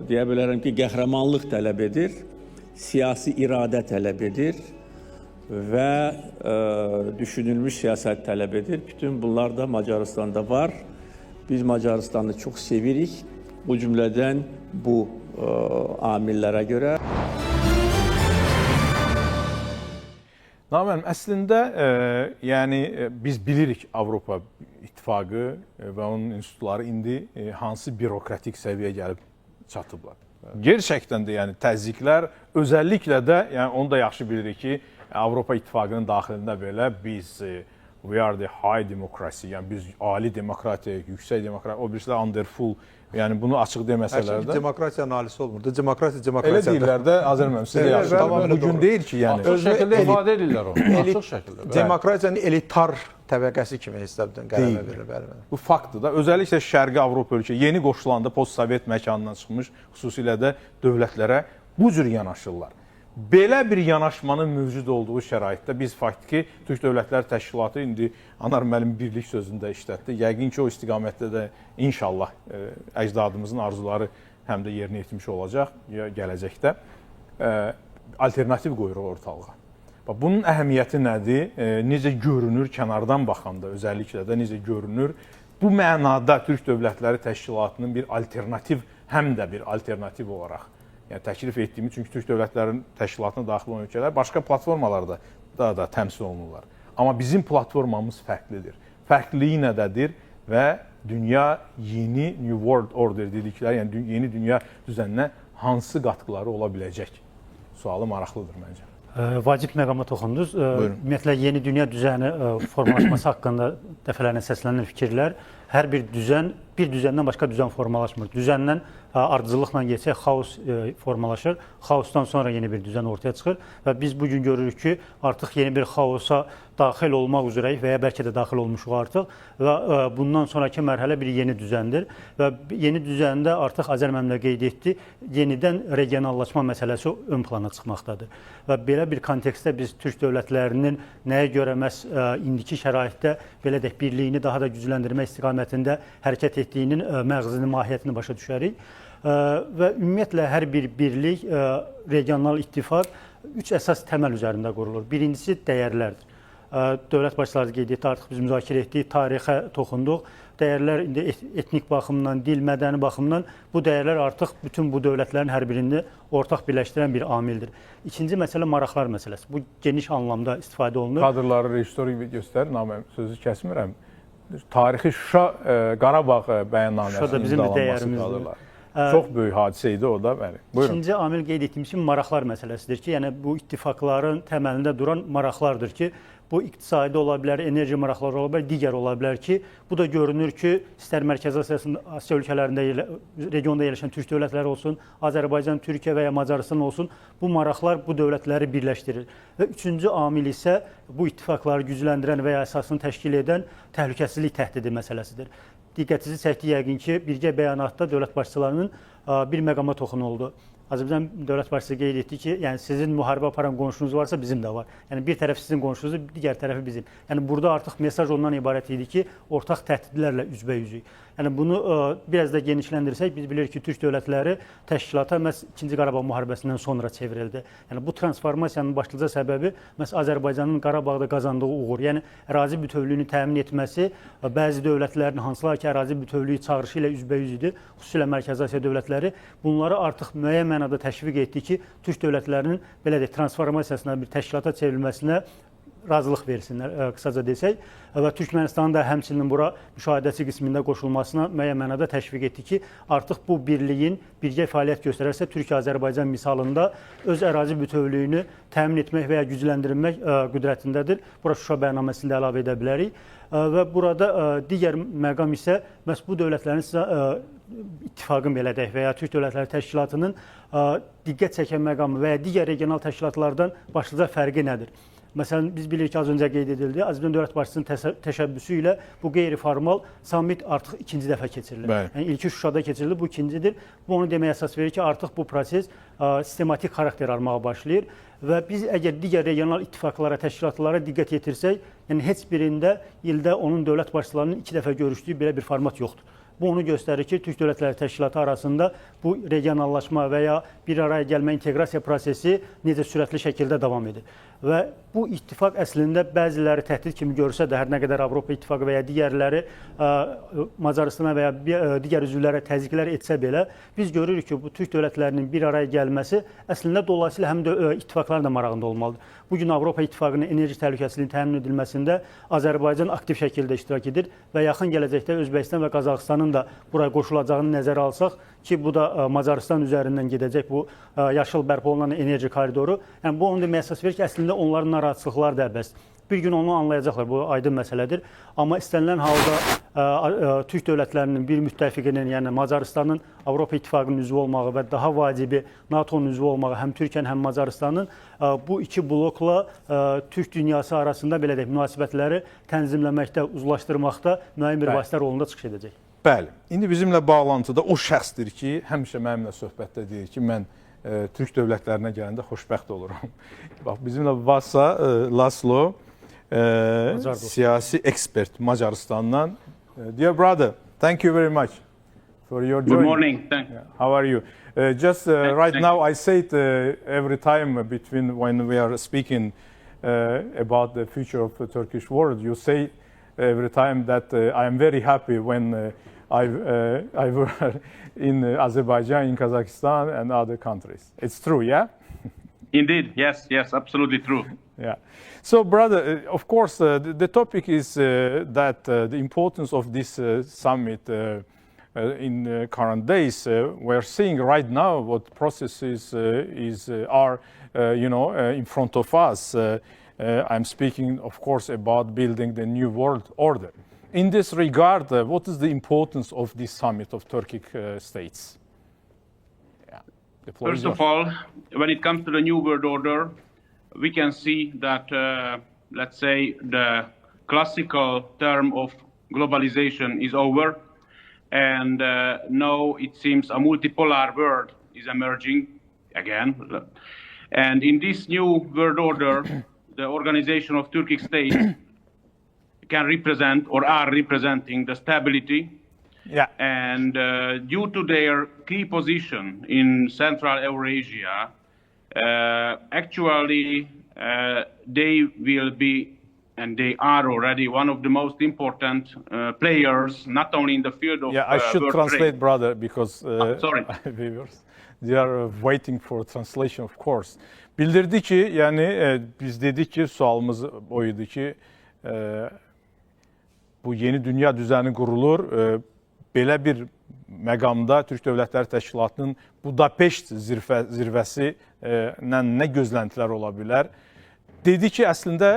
deyə bilərəm ki, qəhrəmanlıq tələb edir, siyasi iradə tələb edir və düşünülmüş siyasət tələb edir. Bütün bunlar da Macaristanda var. Biz Macaristanı çox sevirik. Bu cümlədən bu amillərə görə. Naməlum, əslində yəni biz bilirik Avropa İttifaqı və onun institutları indi hansı bürokratik səviyyəyə gəlib çatıblar. Gerçəkdən də yəni təzyiqlər, özəlliklə də yəni onu da yaxşı bilirik ki, Avropa İttifaqının daxilində belə biz we are the high democracy, yəni biz ali demokratiya, yüksək demokratiya, o birisi də under full, yəni bunu açıq deməsələr də. Demokratiya analisi olmur. Demokratiya Elə demokratiyadır. deyirlər də, Azər müəllim, siz də yaxşı. Bu gün deyir ki, yəni Açıq şəkildə ifadə edirlər onu. Açıq şəkildə. Demokratiyanın elitar təbəqəsi kimi hesabdan qələmə verilir. Bəli. bu faktdır da. Özəlliklə Şərqi Avropa ölkə yeni qoşulanda post-sovet məkanından çıxmış, xüsusilə də dövlətlərə bu cür yanaşırlar. Belə bir yanaşmanın mövcud olduğu şəraitdə biz faktiki Türk Dövlətləri Təşkilatı indi Anar müəllim birlik sözündə işlətdi. Yəqin ki, o istiqamətdə də inşallah əcdadımızın arzuları həm də yerinə yetmiş olacaq gələcəkdə. Alternativ qoyuruq ortalığa. Bunun əhəmiyyəti nədir? Necə görünür kənardan baxanda, özəlliklə də necə görünür? Bu mənada Türk Dövlətləri Təşkilatının bir alternativ, həm də bir alternativ olaraq yəni təklif etdiyimiz, çünki Türk Dövlətləri Təşkilatına daxil olan ölkələr başqa platformalarda da təmsil olunurlar. Amma bizim platformamız fərqlidir. Fərqliliyi nədədir və dünya yeni New World Order dedikləri, yəni yeni dünya düzəninə hansı qatqıları ola biləcək? Sualı maraqlıdır məncə. Vacib məqama toxundunuz. Ümumiyyətlə, yeni dünya düzəni formalaşması haqqında dəfələrlə səslənən fikirlər, hər bir düzən, bir düzəndən başqa düzən formalaşmır. Düzəndən ardıcıllıqla geçək, xaos formalaşır. Xaosdan sonra yeni bir düzən ortaya çıxır və biz bugün görürük ki, artıq yeni bir xaosa daxil olmaq üzrəyik və ya bəlkə də daxil olmuşuq artıq və bundan sonraki mərhələ bir yeni düzəndir və yeni düzəndə artıq Azər müəllim qeyd etdi, yenidən regionallaşma məsələsi ön plana çıxmaqdadır və belə bir kontekstdə biz Türk dövlətlərinin nəyə görə məhz indiki şəraitdə belə deyək, birliyini daha da gücləndirmək istiqamətində hərəkət etdiyinin məğzini, mahiyyətini başa düşərik və ümumiyyətlə hər bir birlik, regional ittifaq 3 əsas təməl üzərində qurulur. Birincisi dəyərlərdir. Dövlət başçıları qeyd etdi, artıq biz müzakirə etdik, tarixə toxunduq. Dəyərlər indi etnik baxımdan, dil, mədəni baxımdan bu dəyərlər artıq bütün bu dövlətlərin hər birini ortaq birləşdirən bir amildir. İkinci məsələ maraqlar məsələsi. Bu geniş anlamda istifadə olunur. Kadrları rejissor göstərir, naməm sözü kəsmirəm. Tarixi Şuşa Qarabağ bəyannaməsinin bizim imzalanması kadrlar. Çox böyük hadisə idi o da. Bəli. Buyurun. İkinci amil qeyd etdiyimiz kimi maraqlar məsələsidir ki, yəni bu ittifaqların təməlində duran maraqlardır ki, bu iqtisadi ola bilər, enerji maraqları ola bilər, digər ola bilər ki, bu da görünür ki, istər Mərkəzi Asiya ölkələrində, regionda yerləşən Türk dövlətləri olsun, Azərbaycan, Türkiyə və ya Macarıstan olsun, bu maraqlar bu dövlətləri birləşdirir. Və üçüncü amil isə bu ittifaqları gücləndirən və ya əsasını təşkil edən təhlükəsizlik təhdidi məsələsidir. Diqqətinizi çəkdi yəqin ki, birgə bəyanatda dövlət başçılarının bir məqama toxunuldu. Azərbaycan dövlət başçısı qeyd etdi ki, yəni sizin müharibə aparan qonşunuz varsa bizim də var. Yəni bir tərəf sizin qonşunuz, digər tərəfi bizim. Yəni burada artıq mesaj ondan ibarət idi ki, ortaq təhdidlərlə üzbəyüzük. Yəni bunu biraz da genişləndirsək, biz bilirik ki, Türk dövlətləri təşkilata məhz 2-ci Qarabağ müharibəsindən sonra çevrildi. Yəni bu transformasiyanın başlıca səbəbi məhz Azərbaycanın Qarabağda qazandığı uğur, yəni ərazi bütövlüyünü təmin etməsi, bəzi dövlətlərin hansılar ki, ərazi bütövlüyü çağırışı ilə üzbəyüz idi, xüsusilə Mərkəzi Asiya dövlətləri bunları artıq müəyyən mənada təşviq etdi ki, Türk dövlətlərinin belə deyək, transformasiyasına bir təşkilata çevrilməsinə razılıq versinlər, qısaca desək. Və Türkmənistanın da həmçinin bura müşahidəçi qismində qoşulmasına müəyyən mənada təşviq etdi ki, artıq bu birliyin birgə fəaliyyət göstərərsə Türkiyə-Azərbaycan misalında öz ərazi bütövlüyünü təmin etmək və ya gücləndirmək qüdrətindədir. Bura Şuşa bəyannaməsində əlavə edə bilərik. Və burada digər məqam isə məhz bu dövlətlərin ittifaqın belə deyək və ya Türk Dövlətləri Təşkilatının diqqət çəkən məqamı və ya digər regional təşkilatlardan başlıca fərqi nədir? Məsələn, biz bilirik ki, az öncə qeyd edildi, Azərbaycan dövlət başçısının təşəbbüsü ilə bu qeyri-formal sammit artıq ikinci dəfə keçirilir. Bəli. Yəni ilki Şuşada keçirildi, bu ikincidir. Bu onu deməyə əsas verir ki, artıq bu proses sistematik xarakter almağa başlayır və biz əgər digər regional ittifaqlara, təşkilatlara diqqət yetirsək, yəni heç birində ildə onun dövlət başçılarının 2 dəfə görüşdüyü belə bir format yoxdur. Bu onu göstərir ki, Türk Dövlətləri Təşkilatı arasında bu regionallaşma və ya bir araya gəlmə inteqrasiya prosesi necə sürətli şəkildə davam edir. Və bu ittifaq əslində bəziləri təhdid kimi görsə də, hər nə qədər Avropa İttifaqı və ya digərləri Macaristana və ya digər üzvlərə təzyiqlər etsə belə, biz görürük ki, bu Türk dövlətlərinin bir araya gəlməsi əslində dolayısıyla həm də ittifaqların da marağında olmalıdır. Bugün Avropa İttifaqının enerji təhlükəsizliyinin təmin edilməsində Azərbaycan aktiv şəkildə iştirak edir və yaxın gələcəkdə Özbəkistan və Qazaxıstanın da buraya qoşulacağını nəzərə alsaq ki, bu da Macarıstan üzərindən gedəcək bu yaşıl bərpa olunan enerji koridoru. Yəni bu onu deməyə əsas verir ki, əslində onların narahatçılıqları da əbəsdir. Bir gün onu anlayacaqlar, bu aydın məsələdir. Amma istənilən halda Türk dövlətlərinin bir müttəfiqinin, yəni Macaristanın Avropa İttifaqının üzvü olmağı və daha vacibi NATO-nun üzvü olmağı həm Türkiyənin, həm Macaristanın bu iki blokla Türk dünyası arasında belə deyək, münasibətləri tənzimləməkdə, uzlaşdırmaqda müəyyən bir vasitə rolunda çıxış edəcək. Bəli. İndi bizimlə bağlantıda o şəxsdir ki, həmişə mənimlə söhbətdə deyir ki, mən Türk dövlətlərinə gələndə xoşbəxt oluram. Bax, bizimlə varsa Laslo, siyasi ekspert Macaristandan. Dear brother, thank you very much for your joining. Good morning. Thank you. How are you? Just right now, I say it every time between when we are speaking about the future of the Turkish world. You say every time that I am very happy when I were in Azerbaijan, in Kazakhstan, and other countries. It's true, yeah? Indeed, yes, absolutely true. Yeah. So, brother, of course, the topic is that the importance of this summit in current days. We're seeing right now what processes are, in front of us. I'm speaking, of course, about building the new world order. In this regard, what is the importance of this summit of Turkic states? Yeah. First of all, when it comes to the new world order, we can see that, let's say, the classical term of globalization is over, and now it seems a multipolar world is emerging again. And in this new world order, the Organization of Turkic States can represent or are representing the stability. Yeah. And due to their key position in Central Eurasia, actually they will be, and they are already, one of the most important players, not only in the field of I should world translate, trade. brother, because Sorry. viewers, they are waiting for translation, of course. Bildirdi ki, yani biz dedik ki, sualımız oydu ki, bu yeni dünya düzəni qurulur. Belə bir məqamda Türk Dövlətləri Təşkilatının Budapeşt zirvəsi ilə nə gözləntilər ola bilər? Dedi ki, əslində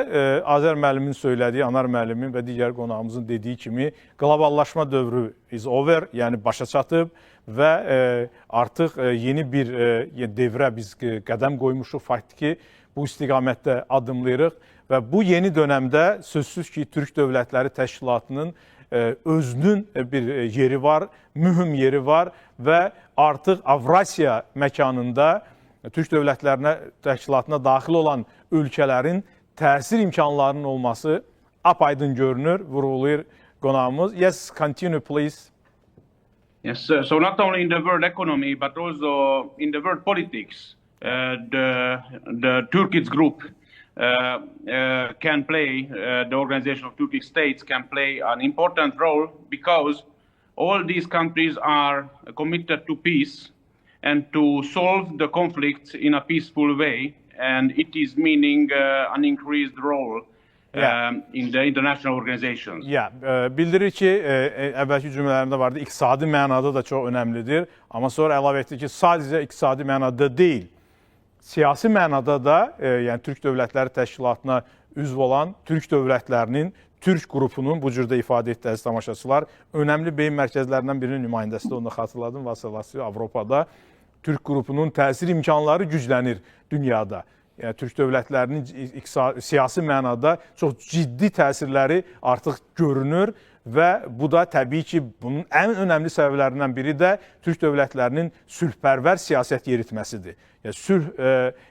Azər müəllimin söylədiyi, Anar müəllimin və digər qonağımızın dediyi kimi qloballaşma dövrü is over, yəni başa çatıb və artıq yeni bir devrə biz qədəm qoymuşuq, faktiki bu istiqamətdə adımlayırıq və bu yeni dönəmdə sözsüz ki, Türk Dövlətləri Təşkilatının özünün bir yeri var, mühüm yeri var və artıq Avrasiya məkanında Türk Dövlətlərinə Təşkilatına daxil olan ölkələrin təsir imkanlarının olması apaydın görünür, vurğulayır qonağımız. Yes, continue please. Yes, so not only in the world economy, but also in the world politics, the Turkic group can play, the Organization of Turkic States can play an important role because all these countries are committed to peace and to solve the conflicts in a peaceful way, and it is meaning an increased role in the international organizations. Bildirir ki, əvvəlki cümlələrində vardı, iqtisadi mənada da çox önəmlidir, amma sonra əlavə etdi ki, sadəcə iqtisadi mənada deyil, siyasi mənada da, yəni Türk Dövlətləri Təşkilatına üzv olan Türk dövlətlərinin, Türk qrupunun, bu cürdə ifadə etdi əziz tamaşaçılar, önəmli beyin mərkəzlərindən birinin nümayəndəsi də onu xatırladım, Avropada Türk qrupunun təsir imkanları güclənir dünyada. yəni türk dövlətlərinin siyasi mənada çox ciddi təsirləri artıq görünür və bu da təbii ki, bunun ən önəmli səbəblərindən biri də türk dövlətlərinin sülhpərvər siyasət yeritməsidir. Yəni, sülh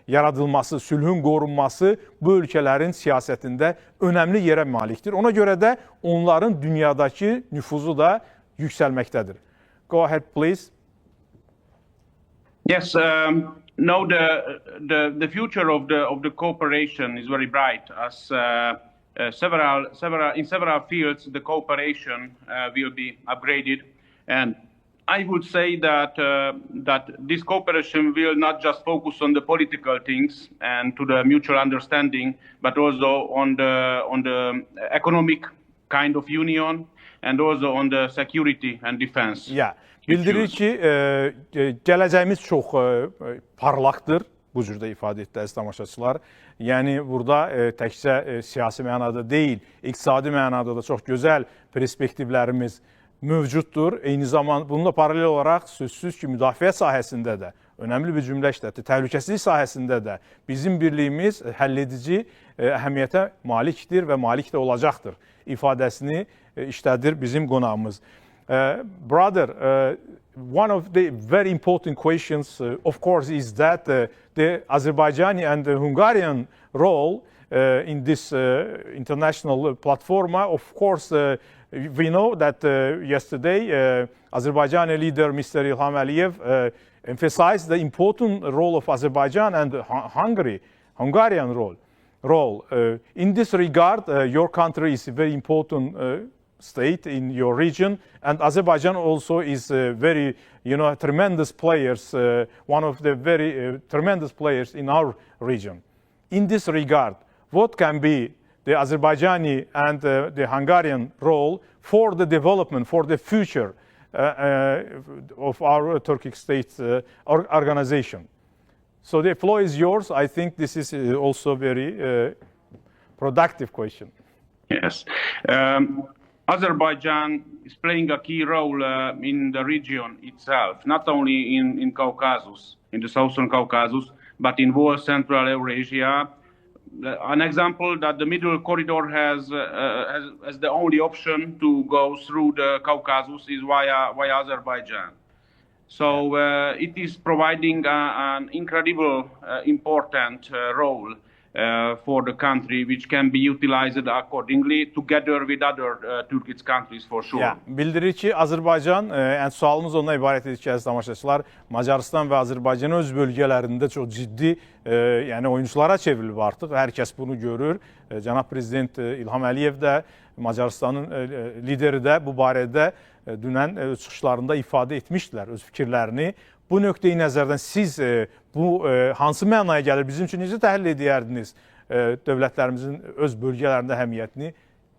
yaradılması, sülhün qorunması bu ölkələrin siyasətində önəmli yerə malikdir. Ona görə də onların dünyadakı nüfuzu da yüksəlməkdədir. Go ahead, please. Yes, no, the future of the cooperation is very bright as in several fields the cooperation will be upgraded, and I would say that that this cooperation will not just focus on the political things and to the mutual understanding, but also on the economic kind of union and also on the security and defense. Yeah. Bildirir ki, gələcəyimiz çox parlaqdır, bu cürdə ifadə etdi əziz tamaşaçılar. Yəni, burada təkcə siyasi mənada deyil, iqtisadi mənada da çox gözəl perspektivlərimiz mövcuddur. Eyni zamanda bununla paralel olaraq sözsüz ki, müdafiə sahəsində də önəmli bir cümlə işlətdi. Təhlükəsizlik sahəsində də bizim birliyimiz həlledici əhəmiyyətə malikdir və malik də olacaqdır ifadəsini işlədir bizim qonağımız. Brother, one of the very important questions, of course, is that the Azerbaijani and the Hungarian role in this international platform. Of course, we know that yesterday Azerbaijani leader Mr. İlham Aliyev emphasized the important role of Azerbaijan and Hungarian role. In this regard, your country is a very important state in your region, and Azerbaijan also is very, tremendous players, one of the very tremendous players in our region. In this regard, what can be the Azerbaijani and the Hungarian role for the development, for the future of our Turkic state organization? So the floor is yours. I think this is also a very productive question. Yes. Azerbaijan is playing a key role in the region itself, not only in Caucasus, in the southern Caucasus, but in whole Central Eurasia. An example that the Middle Corridor has the only option to go through the Caucasus is via Azerbaijan. So it is providing an incredible important role for the country, which can be utilized accordingly together with other Turkic countries for sure. Yeah. Bildirir ki, Azərbaycan, yəni sualımız ondan ibarət edir ki, əziz tamaşaçılar, Macarıstan və Azərbaycan öz bölgələrində çox ciddi yəni oyunculara çevrilib artıq. Hər kəs bunu görür. Cənab Prezident İlham Əliyev də, Macarıstanın lideri də bu barədə dünən çıxışlarında ifadə etmişdilər öz fikirlərini. Bu nöqteyi nəzərdən siz bu hansı mənaya gəlir? Bizim üçün necə təhlil edərdiniz dövlətlərimizin öz bölgələrində əhəmiyyətini?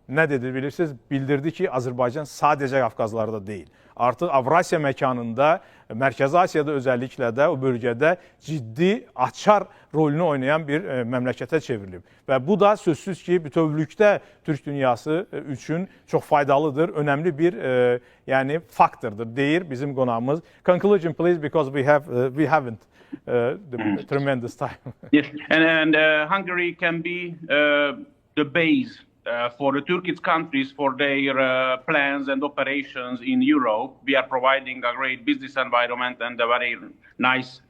Nə dedi bilirsiniz? Bildirdi ki, Azərbaycan sadəcə Qafqazlarda deyil. Artıq Avrasiya məkanında, Mərkəzi Asiyada özəlliklə də o bölgədə ciddi açar rolunu oynayan bir məmləkətə çevrilib. Və bu da sözsüz ki, bütövlükdə Türk dünyası üçün çox faydalıdır, önəmli bir yəni faktordur, deyir bizim qonağımız. Conclusion please, because we haven't the tremendous time. Yes, and Hungary can be the base for the Turkic countries for their plans and operations in Europe. We are providing a great business environment and a very nice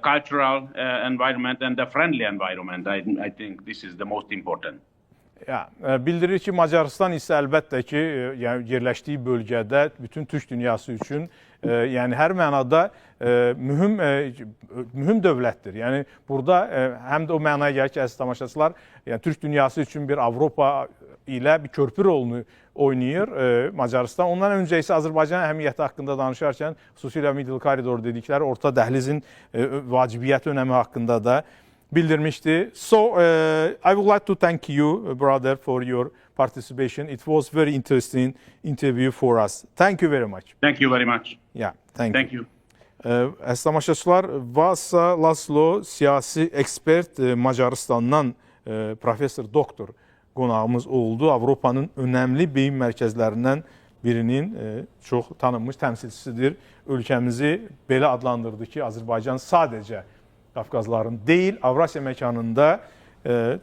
cultural environment and a friendly environment. I think this is the most important. Bildirir ki, Macarıstan isə əlbəttə ki, yəni yerləşdiyi bölgədə bütün Türk dünyası üçün yəni hər mənada mühüm dövlətdir. Yəni burada həm də o mənaya gəlir ki, əziz tamaşaçılar, yəni Türk dünyası üçün bir Avropa ilə bir körpü rolunu oynayır Macarıstan. Ondan öncə isə Azərbaycan əhəmiyyəti haqqında danışarkən, xüsusilə Middle Corridor dedikləri orta dəhlizin vacibiyyəti önəmi haqqında da bildirmişdi. So, I would like to thank you, brother, for your participation. It was very interesting interview for us. Thank you very much. Thank you very much. Yeah, thank you. Əziz tamaşaçılar, Vasa Laslo siyasi ekspert Macarıstandan professor doktor qonağımız oldu. Avropanın önəmli beyin mərkəzlərindən birinin çox tanınmış təmsilçisidir. Ölkəmizi belə adlandırdı ki, Azərbaycan sadəcə Qafqazların deyil, Avrasiya məkanında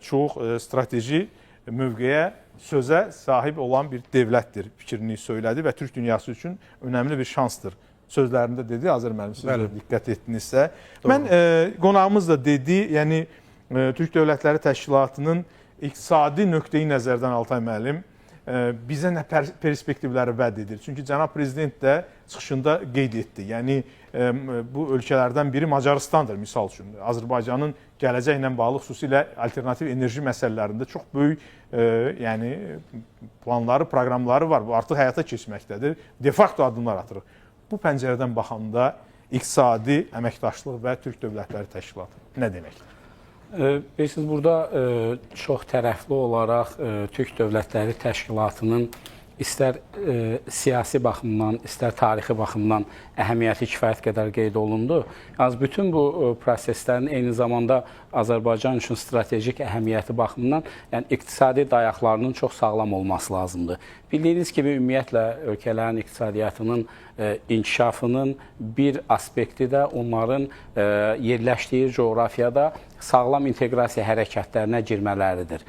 çox strateji mövqeyə, sözə sahib olan bir dövlətdir fikrini söylədi və Türk dünyası üçün önəmli bir şansdır. Sözlərində dedi, Azər müəllim, siz də diqqət etdinizsə. Mən qonağımız da dedi, yəni Türk Dövlətləri Təşkilatının iqtisadi nöqteyi nəzərdən Altay müəllim bizə nə perspektivləri vəd edir? Çünki cənab prezident də çıxışında qeyd etdi. Yəni bu ölkələrdən biri Macaristandır, misal üçün. Azərbaycanın gələcəklə bağlı xüsusilə alternativ enerji məsələlərində çox böyük yəni planları, proqramları var. Bu artıq həyata keçməkdədir. De facto addımlar atırıq. Bu pəncərədən baxanda iqtisadi əməkdaşlıq və Türk Dövlətləri Təşkilatı nə deməkdir? Bilirsiniz, burada çox tərəfli olaraq Türk Dövlətləri Təşkilatının istər siyasi baxımdan, istər tarixi baxımdan əhəmiyyəti kifayət qədər qeyd olundu. Yalnız bütün bu proseslərin eyni zamanda Azərbaycan üçün strategik əhəmiyyəti baxımından, yəni iqtisadi dayaqlarının çox sağlam olması lazımdır. Bildiyiniz kimi, ümumiyyətlə ölkələrin iqtisadiyyatının inkişafının bir aspekti də onların yerləşdiyi coğrafiyada sağlam inteqrasiya hərəkətlərinə girmələridir.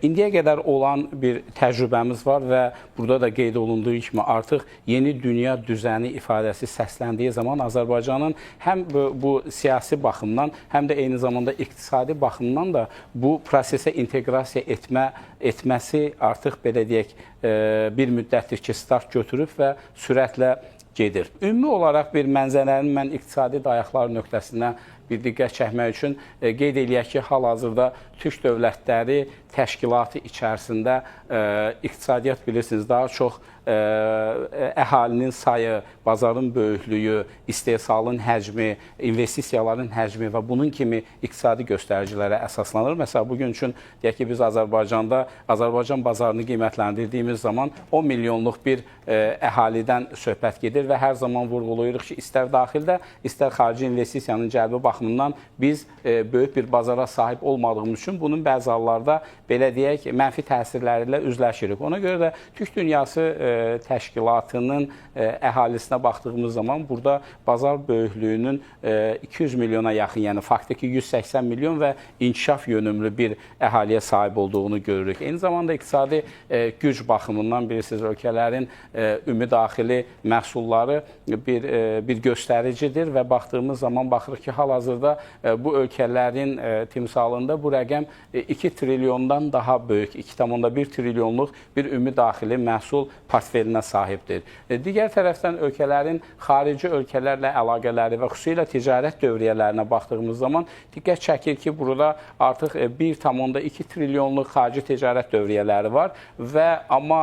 İndiyə qədər olan bir təcrübəmiz var və burada da qeyd olunduğu kimi artıq yeni dünya düzəni ifadəsi səsləndiyi zaman Azərbaycanın həm bu siyasi baxımdan, həm də eyni zamanda iqtisadi baxımdan da bu prosesə inteqrasiya etməsi artıq belə deyək bir müddətdir ki, start götürüb və sürətlə gedir. Ümumi olaraq bir mənzərənin mən iqtisadi dayaqlar nöqtəsindən bir diqqət çəkmək üçün qeyd eləyək ki, hal-hazırda Türk Dövlətləri Təşkilatı içərisində iqtisadiyyat bilirsiniz daha çox əhalinin sayı, bazarın böyüklüyü, istehsalın həcmi, investisiyaların həcmi və bunun kimi iqtisadi göstəricilərə əsaslanır. Məsələn, bugün üçün deyək ki, biz Azərbaycanda Azərbaycan bazarını qiymətləndirdiyimiz zaman 10 milyonluq bir əhalidən söhbət gedir və hər zaman vurğulayırıq ki, istər daxildə, istər xarici investisiyanın cəlbi baxımından biz böyük bir bazara sahib olmadığımız üçün bunun bəzi hallarda belə deyək, mənfi təsirləri ilə üzləşirik. Ona görə də Türk Dünyası Təşkilatının əhalisinə baxdığımız zaman burada bazar böyüklüyünün 200 milyona yaxın, yəni faktiki 180 milyon və inkişaf yönümlü bir əhaliyə sahib olduğunu görürük. Eyni zamanda iqtisadi güc baxımından bilirsiniz, ölkələrin ümumi daxili məhsulları bir göstəricidir və baxdığımız zaman baxırıq ki, hal-hazırda bu ölkələrin timsalında bu rəqəm 2 trilyondan daha böyük, 2,1 trilyonluq bir ümumi daxili məhsul portfelinə sahibdir. Digər tərəfdən ölkələrin xarici ölkələrlə əlaqələri və xüsusilə ticarət dövriyyələrinə baxdığımız zaman diqqət çəkir ki, burada artıq 1,2 trilyonluq xarici ticarət dövriyyələri var və amma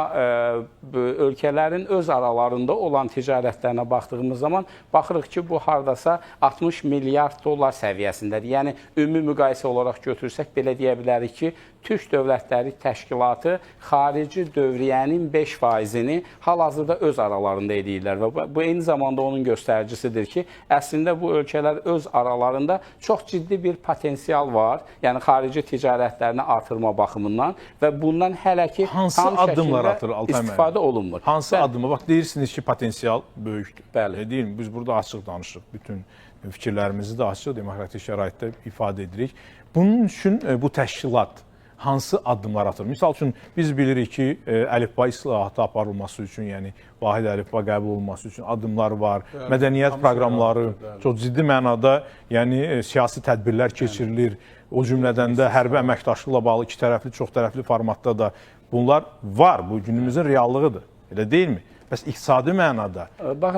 ölkələrin öz aralarında olan ticarətlərinə baxdığımız zaman baxırıq ki, bu hardasa 60 milyard dollar səviyyəsindədir. Yəni, ümumi müqayisə olaraq götürsək, belə deyə bilərik ki, Türk Dövlətləri Təşkilatı xarici dövriyyənin 5%-ni hal-hazırda öz aralarında edirlər və bu eyni zamanda onun göstəricisidir ki, əslində bu ölkələr öz aralarında çox ciddi bir potensial var, yəni xarici ticarətlərini artırma baxımından və bundan hələ ki tam şəkildə istifadə olunmur. Hansı addımı? Bax, deyirsiniz ki, potensial böyükdür. Bəli. Deyil mi? Biz burada açıq danışırıq. Bütün fikirlərimizi də açıq, demokratik şəraitdə ifadə edirik. Bunun üçün bu təşkilat hansı addımlar atır? Misal üçün, biz bilirik ki, əlifba islahatı aparılması üçün, yəni vahid əlifba qəbul olunması üçün addımlar var. Mədəniyyət proqramları çox ciddi mənada, yəni siyasi tədbirlər keçirilir. O cümlədən də hərbi əməkdaşlıqla bağlı iki tərəfli, çox tərəfli formatda da bunlar var. Bu günümüzün reallığıdır. Elə deyilmi? Bəs iqtisadi mənada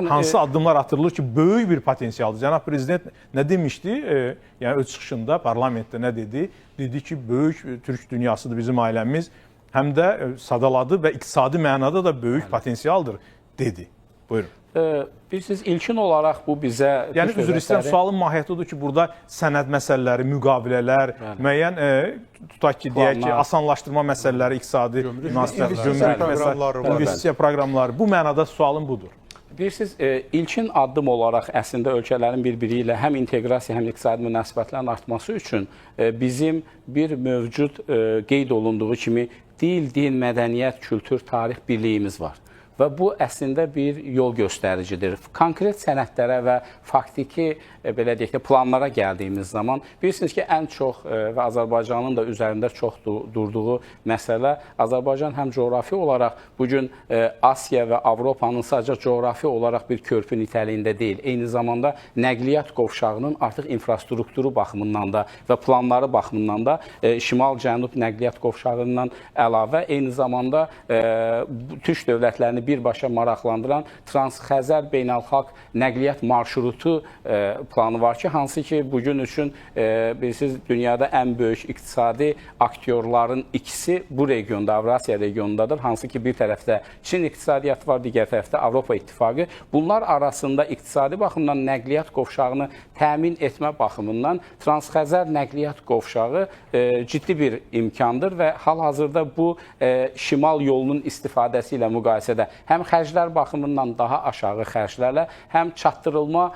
hansı addımlar atılır ki, böyük bir potensialdır? Cənab Prezident nə demişdi? Yəni, öz çıxışında, parlamentdə nə dedi? Dedi ki, böyük Türk dünyasıdır bizim ailəmiz. Həm də sadaladı və iqtisadi mənada da böyük potensialdır, dedi. Buyurun. Bilirsiniz, ilkin olaraq bu bizə... Yəni, üzr istəyirəm, sualın mahiyyəti odur ki, burada sənəd məsələləri, müqavilələr, müəyyən, tutaq ki, deyək ki, asanlaşdırma məsələləri, iqtisadi, investisiya proqramları, bu mənada sualın budur. Bilirsiniz, ilkin addım olaraq əslində ölkələrin bir-biri ilə həm inteqrasiya, həm iqtisadi münasibətlərin artması üçün bizim bir mövcud qeyd olunduğu kimi dil, din, mədəniyyət, kültür, tarix birliyimiz var. və bu əslində bir yol göstəricidir. Konkret sənədlərə və faktiki belə deyək də planlara gəldiyimiz zaman bilirsiniz ki, ən çox və Azərbaycanın da üzərində çox durduğu məsələ Azərbaycan həm coğrafi olaraq bu gün Asiya və Avropanın sadəcə coğrafi olaraq bir körpü nitəliyində deyil, eyni zamanda nəqliyyat qovşağının artıq infrastrukturu baxımından da və planları baxımından da şimal-cənub nəqliyyat qovşağından əlavə eyni zamanda Türk dövlətlərini birbaşa maraqlandıran Transxəzər beynəlxalq nəqliyyat marşrutu planı var ki, hansı ki, bugün üçün bilirsiniz, dünyada ən böyük iqtisadi aktyorların ikisi bu regionda, Avrasiya regionundadır. Hansı ki, bir tərəfdə Çin iqtisadiyyatı var, digər tərəfdə Avropa İttifaqı. Bunlar arasında iqtisadi baxımdan nəqliyyat qovşağını təmin etmə baxımından Transxəzər nəqliyyat qovşağı ciddi bir imkandır və hal-hazırda bu şimal yolunun istifadəsi ilə müqayisədə həm xərclər baxımından daha aşağı xərclərlə, həm çatdırılma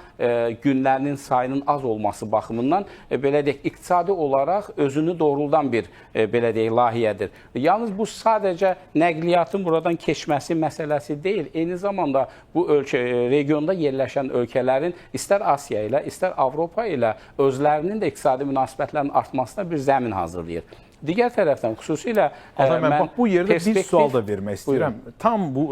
günlərinin sayının az olması baxımından belə deyək, iqtisadi olaraq özünü doğruldan bir belə deyək, layihədir. Yalnız bu sadəcə nəqliyyatın buradan keçməsi məsələsi deyil, eyni zamanda bu regionda yerləşən ölkələrin istər Asiya ilə, istər Avropa ilə özlərinin də iqtisadi münasibətlərin artmasına bir zəmin hazırlayır. Digər tərəfdən xüsusilə mən bu yerdə bir sual da vermək istəyirəm. Buyurun. Tam bu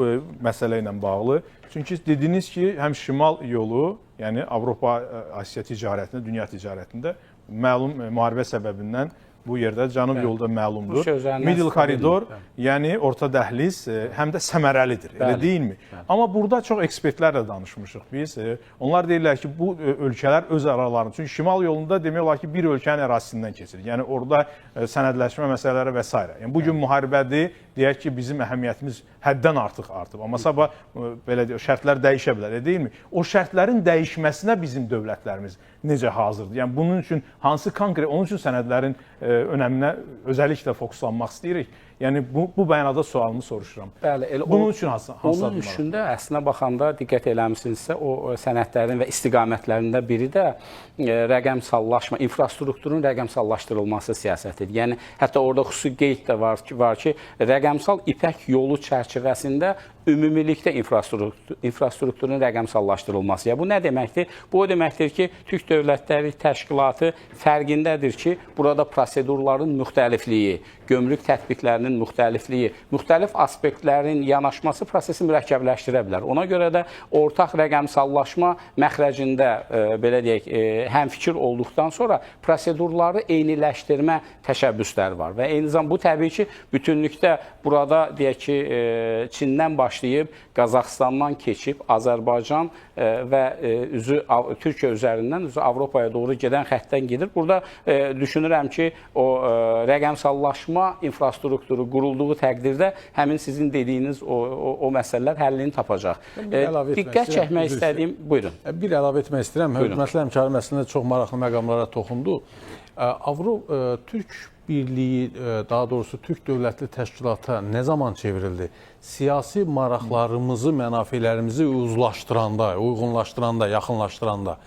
məsələ ilə bağlı. Çünki dediniz ki, həm şimal yolu, yəni Avropa-Asiya ticarətində, dünya ticarətində məlum müharibə səbəbindən bu yerdə cənub yolu da məlumdur. Middle koridor, yəni orta dəhliz həm də səmərəlidir, elə deyilmi? Amma burada çox ekspertlərlə danışmışıq biz. Onlar deyirlər ki, bu ölkələr öz aralarında, çünki şimal yolunda demək olar ki, bir ölkənin ərazisindən keçir. Yəni orada sənədləşmə məsələləri və s. Yəni bugün müharibədir, deyək ki, bizim əhəmiyyətimiz həddən artıq artıb. Amma sabah belə deyək, şərtlər dəyişə bilər, deyilmi? O şərtlərin dəyişməsinə bizim dövlətlərimiz necə hazırdır? Yəni bunun üçün hansı konkret, onun üçün sənədlərin önəminə özəlliklə fokuslanmaq istəyirik. Yəni bu bəyanada sualını soruşuram. Bəli, bunun üçün hansı onun üçün də əslində baxanda diqqət eləmisinizsə o sənədlərin və istiqamətlərində biri də rəqəmsallaşma, infrastrukturun rəqəmsallaşdırılması siyasətidir. Yəni hətta orada xüsusi qeyd də var ki, rəqəmsal İpək yolu çərçivəsində ümumilikdə infrastrukturun rəqəmsallaşdırılması. Bu nə deməkdir? Bu o deməkdir ki, Türk Dövlətləri Təşkilatı fərqindədir ki, burada prosedurların müxtəlifliyi, gömrük tətbiqlərinin müxtəlifliyi, müxtəlif aspektlərin yanaşması prosesi mürəkkəbləşdirə bilər. Ona görə də ortaq rəqəmsallaşma məxrəcində, belə deyək, həmfikir olduqdan sonra prosedurları eyniləşdirmə təşəbbüsləri var. Və eyni zamanda bu təbii ki, bütünlükdə burada deyək ki, Çindən başlayıb, Qazaxıstandan keçib, Azərbaycan və Türkiyə üzərindən Avropaya doğru gedən xəttdən gedir. Burada düşünürəm ki, o rəqəmsallaşma infrastrukturu qurulduğu təqdirdə həmin sizin dediyiniz o məsələlər həllini tapacaq. Diqqət çəkmək istədiyim, buyurun. Bir əlavə etmək istəyirəm. Hörmətli həmkarım əslində çox maraqlı məqamlara toxundu. Türk Birliyi, daha doğrusu Türk Dövlətli Təşkilata nə zaman çevrildi? Siyasi maraqlarımızı, mənafelərimizi uzlaşdıranda, uyğunlaşdıranda, yaxınlaşdıranda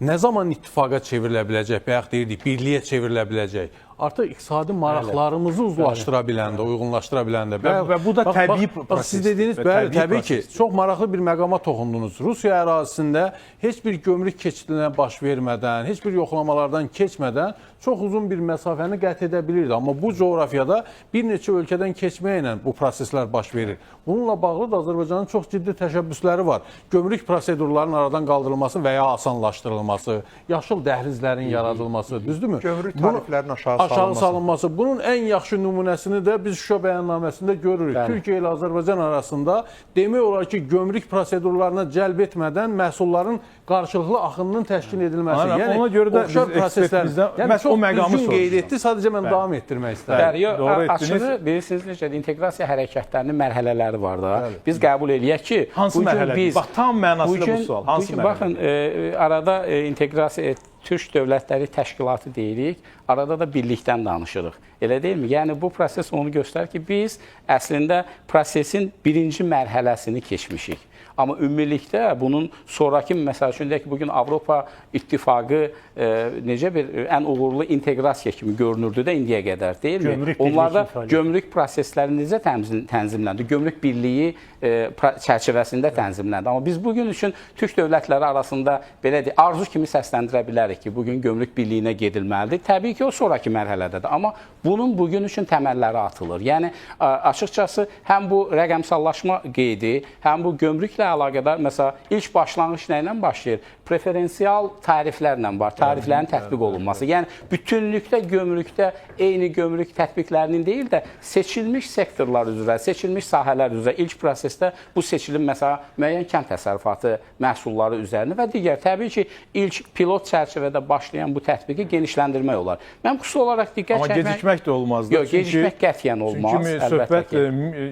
nə zaman ittifaqa çevrilə biləcək, bayaq deyirdik, birliyə çevrilə biləcək? Artıq iqtisadi maraqlarımızı uzlaşdıra biləndə, uyğunlaşdıra biləndə. Və bu da təbii proses. Siz dediniz, bəli, təbii ki, çox maraqlı bir məqama toxundunuz. Rusiya ərazisində heç bir gömrük keçidinə baş vermədən, heç bir yoxlamalardan keçmədən çox uzun bir məsafəni qət edə bilirdi. Amma bu coğrafiyada bir neçə ölkədən keçməklə bu proseslər baş verir. Bununla bağlı da Azərbaycanın çox ciddi təşəbbüsləri var. Gömrük prosedurlarının aradan qaldırılması və ya asanlaşdırılması, yaşıl dəhlizlərin yaradılması, düzdürmü? Gömrük tariflərinin aşağı salınması. Bunun ən yaxşı nümunəsini də biz Şuşa bəyannaməsində görürük. Türkiyə ilə Azərbaycan arasında demək olar ki, gömrük prosedurlarına cəlb etmədən məhsulların qarşılıqlı axınının təşkil edilməsi. Yəni, ona görə də biz ekspertimizdən o məqamı qeyd etdi. Sadəcə mən davam etdirmək istəyirəm. Açığı, bilirsiniz necə, inteqrasiya hərəkətlərinin mərhələləri var da. Biz qəbul eləyək ki, hansı mərhələdir? Bax, tam mənasıyla bu sual. Hansı mərhələdir? Baxın, arada inteqrasiya Türk Dövlətləri Təşkilatı deyirik, arada da birlikdən danışırıq. Elə deyilmi? Yəni, bu proses onu göstərir ki, biz əslində prosesin birinci mərhələsini keçmişik. Amma ümumilikdə bunun sonrakı, məsəl üçün deyək ki, bugün Avropa İttifaqı necə bir ən uğurlu inteqrasiya kimi görünürdü də indiyə qədər, deyilmi? Onlarda gömrük prosesləri necə tənzimləndi? Gömrük birliyi çərçivəsində tənzimləndi. Amma biz bugün üçün türk dövlətləri arasında belə deyək, arzu kimi səsləndirə bilərik ki, bugün gömrük birliyinə gedilməlidir. Təbii ki, o sonraki mərhələdədir. Amma bunun bugün üçün təməlləri atılır. Yəni, açıqcası, həm bu rəqəmsallaşma qeydi, həm bu gömrüklə əlaqədar, məsələn, ilk başlanğıc nə ilə başlayır? Preferensial tariflərlə var, tariflərin tətbiq olunması. Yəni, bütünlükdə gömrükdə eyni gömrük tətbiqlərinin deyil də, seçilmiş sektorlar üzrə, seçilmiş sahələr üzrə ilk prosesdə bu seçilim, məsələn, müəyyən kənd təsərrüfatı məhsulları üzərində və digər, təbii ki, ilk pilot çərçivədə başlayan bu tətbiqi genişləndirmək olar. Mən xüsusi olaraq diqqət çəkmək... Amma gecikmək də olmazdı. Yox, gecikmək qətiyyən olmaz. Çünki söhbət,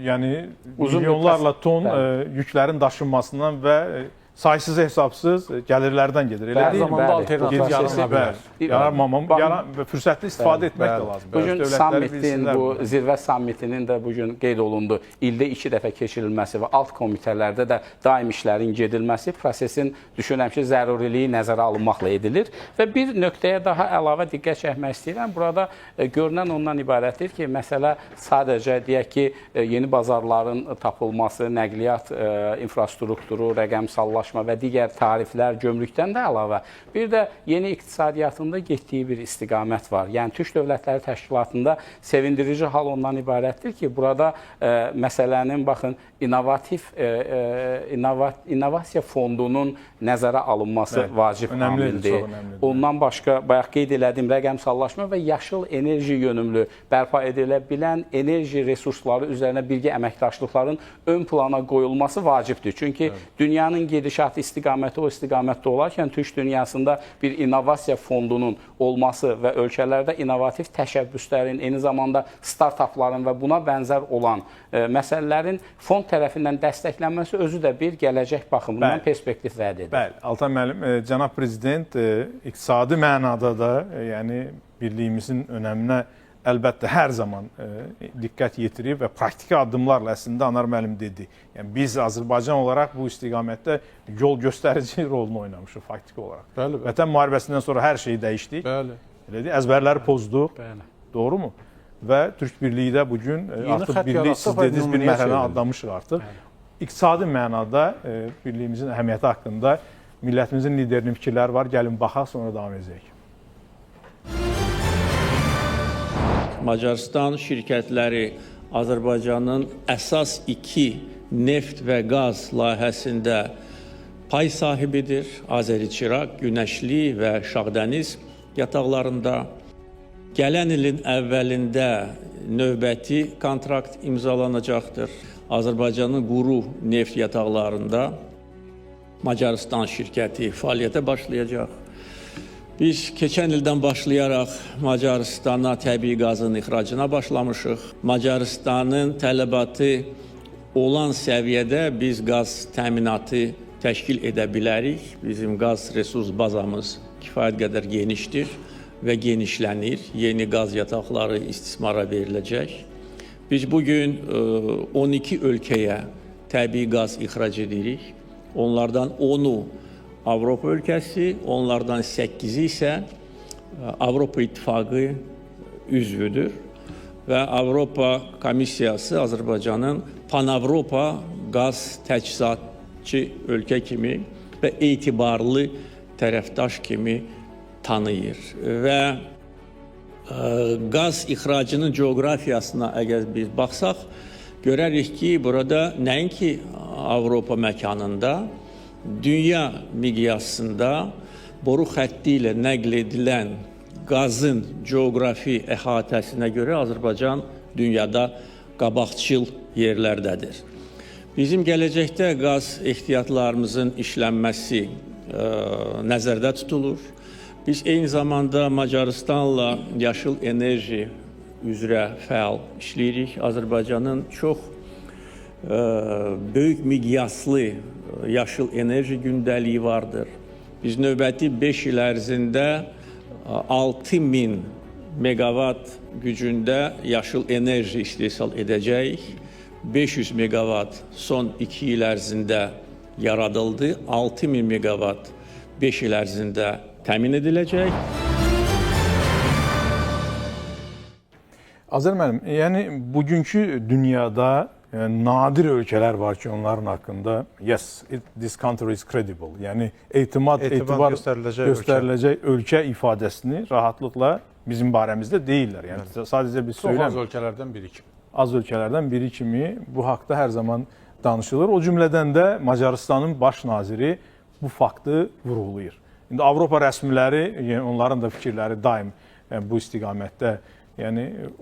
yəni, milyonlarla ton yüklərin daşınmasından və saysız hesabsız gəlirlərdən gedir. Hər zamanda alternativ fürsətli istifadə etmək də lazım. Bugün sammitin, bu zirvə sammitinin də bugün qeyd olundu. İldə 2 dəfə keçirilməsi və alt komitələrdə də daim işlərin gedilməsi prosesin düşünürəm ki, zəruriliyi nəzərə alınmaqla edilir. Və bir nöqtəyə daha əlavə diqqət çəkmək istəyirəm. Burada görünən ondan ibarətdir ki, məsələ sadəcə deyək ki, yeni bazarların tapılması, nəqliyyat infrastrukturu, rəqəmsallaşma və digər tariflər, gömrükdən də əlavə bir də yeni iqtisadiyyatında getdiyi bir istiqamət var. Yəni, Türk Dövlətləri Təşkilatında sevindirici hal ondan ibarətdir ki, burada məsələnin, baxın, innovasiya fondunun nəzərə alınması vacib amildir. Ondan başqa, bayaq qeyd elədiyim rəqəmsallaşma və yaşıl enerji yönümlü bərpa edilə bilən enerji resursları üzərinə birgə əməkdaşlıqların ön plana qoyulması vacibdir. Çünki dünyanın gedişatı istiqaməti o istiqamətdə olarkən Türk dünyasında bir innovasiya fondunun olması və ölkələrdə innovativ təşəbbüslərin, eyni zamanda startapların və buna bənzər olan məsələlərin fond tərəfindən dəstəklənməsi özü də bir gələcək baxımından perspektiv vəd edir. Bəli, Altan müəllim, cənab prezident iqtisadi mənada da, yəni birliyimizin önəminə əlbəttə hər zaman diqqət yetirib və praktiki addımlarla əslində Anar müəllim dedi. Yəni biz Azərbaycan olaraq bu istiqamətdə yol göstərici rolunu oynamışıq faktiki olaraq. Bəli. Vətən müharibəsindən sonra hər şeyi dəyişdik. Bəli. Əzbərləri pozduq. Bəli. Doğru mu? Və Türk birliyi də bugün artıq birlik, siz dediniz, bir mərhələ adlamışıq artıq. İqtisadi mənada birliyimizin əhəmiyyəti haqqında millətimizin liderinin fikirləri var. Gəlin baxaq, sonra davam edəcək. Macarıstan şirkətləri Azərbaycanın əsas 2 neft və qaz layihəsində pay sahibidir. Azəri-Çıraq, Günəşli və Şağdəniz yataqlarında. Gələn ilin əvvəlində növbəti kontrakt imzalanacaqdır. Azərbaycanın quru neft yataqlarında Macarıstan şirkəti fəaliyyətə başlayacaq. Biz keçən ildən başlayaraq Macarıstana təbii qazın ixracına başlamışıq. Macarıstanın tələbatı olan səviyyədə biz qaz təminatı təşkil edə bilərik. Bizim qaz resurs bazamız kifayət qədər genişdir və genişlənir. Yeni qaz yataqları istismara veriləcək. Biz bugün 12 ölkəyə təbii qaz ixrac edirik. Onlardan 10'u Avropa ölkəsi, onlardan 8'i isə Avropa İttifaqı üzvüdür və Avropa Komissiyası Azərbaycanın Pan-Avropa qaz təchizatçı ölkə kimi və etibarlı tərəfdaş kimi tanıyır və qaz ixracının coğrafiyasına əgər biz baxsaq, görərik ki, burada nəinki Avropa məkanında, dünya miqyasında boru xətti ilə nəql edilən qazın coğrafi əhatəsinə görə Azərbaycan dünyada qabaqcıl yerlərdədir. Bizim gələcəkdə qaz ehtiyatlarımızın işlənməsi nəzərdə tutulur. Biz eyni zamanda Macarıstanla yaşıl enerji üzrə fəal işləyirik. Azərbaycanın çox böyük miqyaslı yaşıl enerji gündəliyi vardır. Biz növbəti 5 il ərzində 6000 megawatt gücündə yaşıl enerji istehsal edəcəyik. 500 megawatt son 2 il ərzində yaradıldı. 6000 megawatt 5 il ərzində təmin ediləcək. Azər müəllim, yəni bugünkü dünyada nadir ölkələr var ki, onların haqqında yes, this country is credible. Yəni etibar göstəriləcək ölkə ifadəsini rahatlıqla bizim barəmizdə deyirlər. Yəni sadəcə biz Çox az söyləm. ölkələrdən biri kimi. Az ölkələrdən biri kimi bu haqda hər zaman danışılır. O cümlədən də Macarıstanın baş naziri bu faktı vurğulayır. İndi Avropa rəsmiləri, yəni onların da fikirləri daim bu istiqamətdə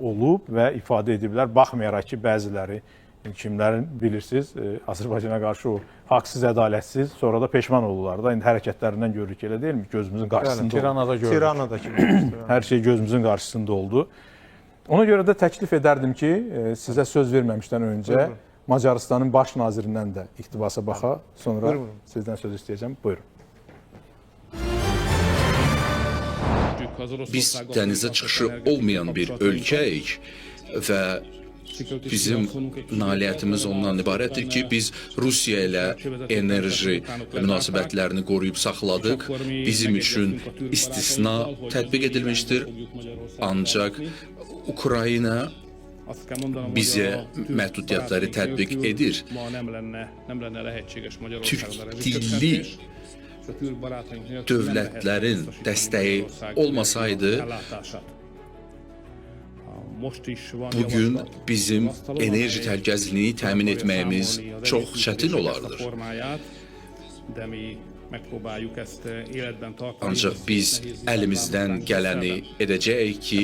olub və ifadə ediblər. Baxmayaraq ki, bəziləri kimlərin bilirsiniz, Azərbaycana qarşı o haqsız, ədalətsiz, sonra da peşman olurlar da. İndi hərəkətlərindən görürük, elə deyilmi? Gözümüzün qarşısında Tiranada gördük. Tiranadakı hər şey gözümüzün qarşısında oldu. Ona görə də təklif edərdim ki, sizə söz verməmişdən öncə Macarıstanın baş nazirindən də iqtibasa baxa, sonra sizdən söz istəyəcəm. Buyurun. Biz dənizə çıxışı olmayan bir ölkəyik və bizim nailiyyətimiz ondan ibarətdir ki, biz Rusiya ilə enerji münasibətlərini qoruyub saxladıq. Bizim üçün istisna tətbiq edilmişdir. Ancaq Ukrayna bizə məhdudiyyətləri tətbiq edir. Türk dilli dövlətlərin dəstəyi olmasaydı, bugün bizim enerji təhlükəsizliyini təmin etməyimiz çox çətin olardır. Ancaq biz əlimizdən gələni edəcəyik ki,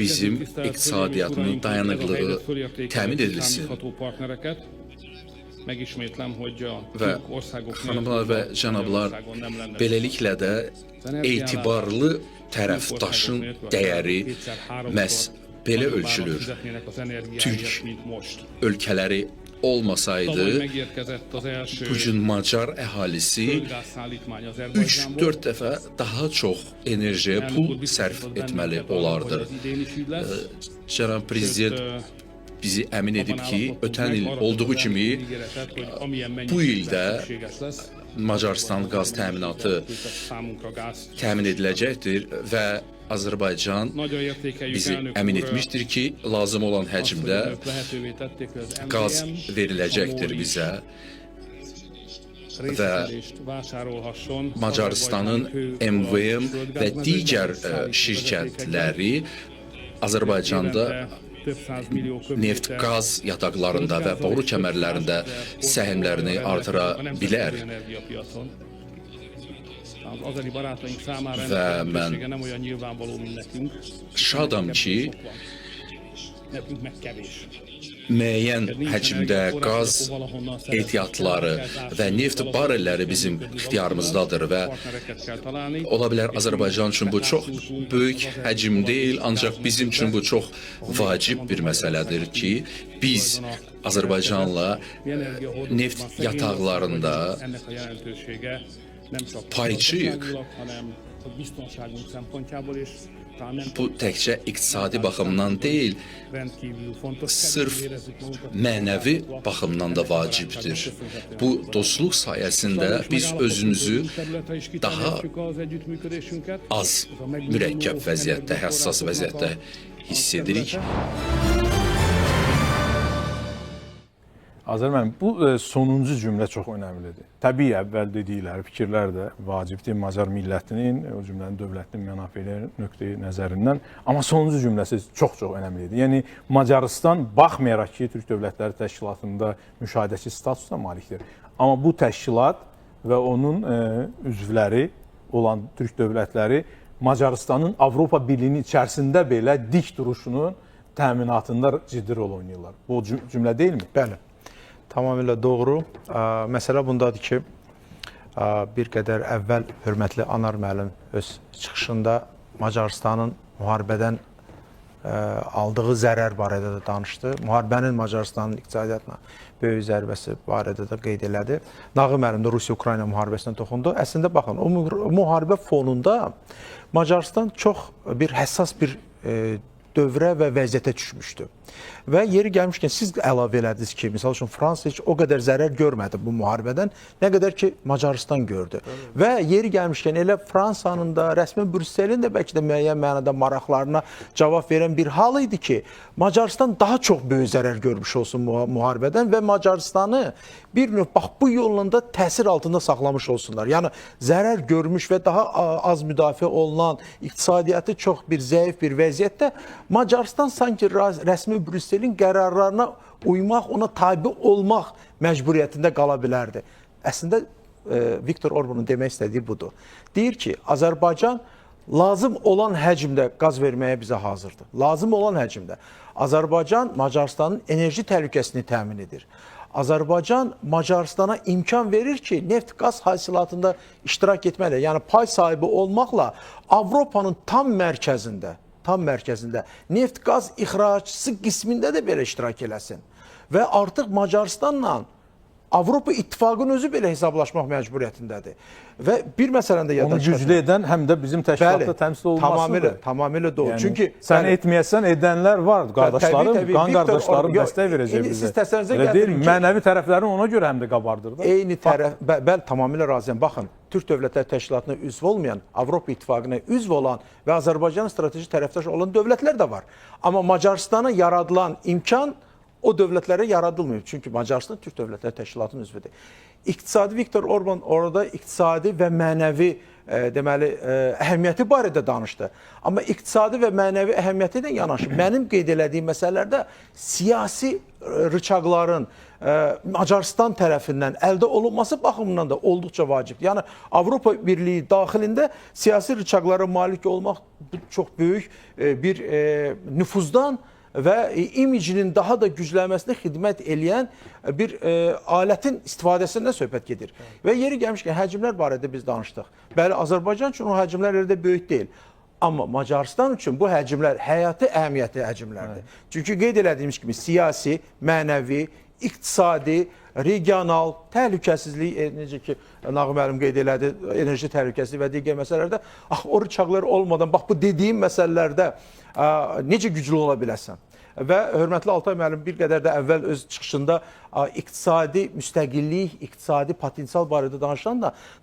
bizim iqtisadiyyatının dayanıqlığı təmin edilsin. Və xanımlar və cənablar, beləliklə də etibarlı tərəfdaşın dəyəri məhz belə ölçülür. Türk ölkələri olmasaydı, bugün Macar əhalisi 3-4 dəfə daha çox enerjiyə pul sərf etməli olardı. Cənab Prezident bizi əmin edib ki, ötən il olduğu kimi bu ildə Macarıstan qaz təminatı təmin ediləcəkdir və Azərbaycan bizi əmin etmişdir ki, lazım olan həcmdə qaz veriləcəkdir bizə və Macarıstanın MVM və digər şirkətləri Azərbaycanda neft, qaz yataqlarında və boru kəmərlərində səhmlərini artıra bilər. Və mən şadam ki, müəyyən həcmdə qaz ehtiyatları və neft barelləri bizim ixtiyarımızdadır və ola bilər Azərbaycan üçün bu çox böyük həcm deyil, ancaq bizim üçün bu çox vacib bir məsələdir ki, biz Azərbaycanla neft yataqlarında payçıyıq. Bu təkcə iqtisadi baxımdan deyil, sırf mənəvi baxımdan da vacibdir. Bu dostluq sayəsində biz özümüzü daha az mürəkkəb vəziyyətdə, həssas vəziyyətdə hiss edirik. Azər müəllim, bu sonuncu cümlə çox önəmlidir. Təbii əvvəl dedikləri fikirlər də vacibdir Macar millətinin, o cümlənin dövlətin mənafeləri nöqteyi nəzərindən. Amma sonuncu cümləsi çox-çox önəmlidir. Yəni, Macarıstan baxmayaraq ki, Türk Dövlətləri Təşkilatında müşahidəçi statusuna malikdir. Amma bu təşkilat və onun üzvləri olan Türk dövlətləri Macarıstanın Avropa Birliyinin içərisində belə dik duruşunun təminatında ciddi rol oynayırlar. Bu cümlə deyilmi? Bəli. Tamamilə doğru. Məsələ bundadır ki, bir qədər əvvəl hörmətli Anar müəllim öz çıxışında Macarıstanın müharibədən aldığı zərər barədə də danışdı. Müharibənin Macarıstanın iqtisadiyyatına böyük zərbəsi barədə də qeyd elədi. Nağı müəllim də Rusiya-Ukrayna müharibəsinə toxundu. Əslində, baxın, o müharibə fonunda Macarıstan çox bir həssas bir dövrə və vəziyyətə düşmüşdü. Və yeri gəlmişkən siz əlavə elədiniz ki, misal üçün Fransa heç o qədər zərər görmədi bu müharibədən, nə qədər ki Macarıstan gördü. Və yeri gəlmişkən elə Fransanın da, rəsmi Brüsselin də bəlkə də müəyyən mənada maraqlarına cavab verən bir hal idi ki, Macarıstan daha çox böyük zərər görmüş olsun müharibədən və Macarıstanı bir növ bax bu yolunda təsir altında saxlamış olsunlar. Yəni zərər görmüş və daha az müdafiə olunan, iqtisadiyyatı çox bir zəif bir vəziyyətdə Macarıstan sanki rəsmi Brüsselin qərarlarına uymaq, ona tabi olmaq məcburiyyətində qala bilərdi. Əslində Viktor Orbanın demək istədiyi budur. Deyir ki, Azərbaycan lazım olan həcmdə qaz verməyə bizə hazırdır. Lazım olan həcmdə. Azərbaycan Macarıstanın enerji təhlükəsini təmin edir. Azərbaycan Macarıstana imkan verir ki, neft-qaz hasilatında iştirak etməli, yəni pay sahibi olmaqla Avropanın tam mərkəzində neft-qaz ixracçısı qismində də belə iştirak eləsin. Və artıq Macarıstanla Avropa İttifaqının özü belə hesablaşmaq məcburiyyətindədir. Və bir məsələni də yadda onu güclü edən həm də bizim təşkilatda təmsil olunmasıdır. Tamamilə doğru. Yəni, çünki sən etməyəsən edənlər var. Qardaşlarım, qan qardaşlarım dəstək verəcək bizə. Mənəvi tərəflərini ona görə həm də qabardır da. Eyni tərəf, bəli, tamamilə razıyam. Baxın, Türk Dövlətlər Təşkilatına üzv olmayan, Avropa İttifaqına üzv olan və Azərbaycanın strateji tərəfdaş olan dövlətlər də var. Amma Macarıstana yaradılan imkan o dövlətlərə yaradılmıyor. Çünki Macarıstan Türk Dövlətlər Təşkilatının üzvüdür. İqtisadi Viktor Orban orada iqtisadi və mənəvi deməli əhəmiyyəti barədə danışdı. Amma iqtisadi və mənəvi əhəmiyyəti ilə yanaşı mənim qeyd elədiyim məsələlərdə siyasi rıçaqların Macarıstan tərəfindən əldə olunması baxımından da olduqca vacibdir. Yəni Avropa Birliyi daxilində siyasi rıçaqlara malik olmaq çox böyük bir nüfuzdan və imicinin daha da güclənməsinə xidmət eləyən bir alətin istifadəsindən söhbət gedir. Və yeri gəlmişkən həcmlər barədə biz danışdıq. Bəli, Azərbaycan üçün o həcmlər elə də böyük deyil. Amma Macarıstan üçün bu həcmlər həyati əhəmiyyətli həcmlərdir. Çünki qeyd elədiyimiz kimi siyasi, mənəvi, iqtisadi, regional, təhlükəsizlik, necə ki, Nağım müəllim qeyd elədi, enerji təhlükəsizliyi və digər məsələlərdə, o rıçaqlar olmadan, bax bu dediyim məsələlərdə necə güclü ola biləsən? Və hörmətli Altay müəllim bir qədər də əvvəl öz çıxışında iqtisadi müstəqillik, iqtisadi potensial barədə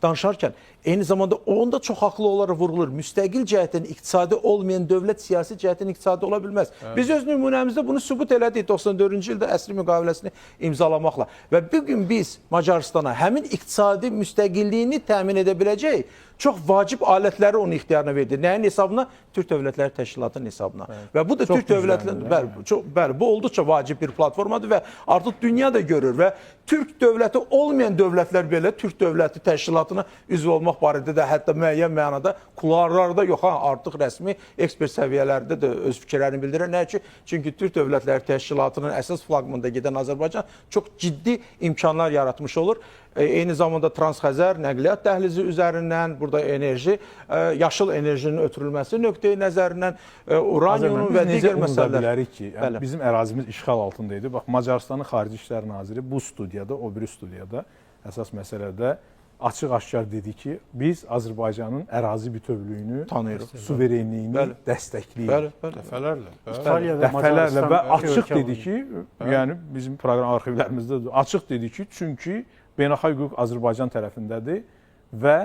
danışarkən eyni zamanda onda çox haqlı olaraq vurğulur. Müstəqil cəhətdən iqtisadi olmayan dövlət siyasi cəhətdən iqtisadi ola bilməz. Biz öz nümunəmizdə bunu sübut elədik 94-cü ildə əsri müqaviləsini imzalamaqla. Və bugün biz Macarıstana həmin iqtisadi müstəqilliyini təmin edə biləcək çox vacib alətləri onun ixtiyarına verdi. Nəyin hesabına? Türk Dövlətləri Təşkilatının hesabına. Və bu da Türk Dövlətləri, bəli, bu olduqca vacib bir platformadır və artıq dünya da görür və Türk dövləti olmayan dövlətlər belə Türk Dövləti Təşkilatına üzv olmaq barədə də hətta müəyyən mənada kularlarda yox, artıq rəsmi ekspert səviyyələrdə də öz fikirlərini bildirir. Nə ki? Çünki Türk Dövlətləri Təşkilatının əsas flaqmanda gedən Azərbaycan çox ciddi imkanlar yaratmış olur. Eyni zamanda Transxəzər nəqliyyat dəhlizi üzərindən burada enerji, yaşıl enerjinin ötürülməsi nöqteyi nəzərindən uranyumun və digər məsələlər. Ki, yəni bizim ərazimiz işğal altındaydı. Bax, Macarıstanın Xarici İşlər Naziri bu studiyada, o biri studiyada əsas məsələdə açıq-aşkar dedi ki, biz Azərbaycanın ərazi bütövlüyünü, suverenliyini dəstəkləyirik. Dəfələrlə və açıq dedi ki, yəni bizim proqram arxivlərimizdə açıq dedi ki, çünki beynəlxalq hüquq Azərbaycan tərəfindədir və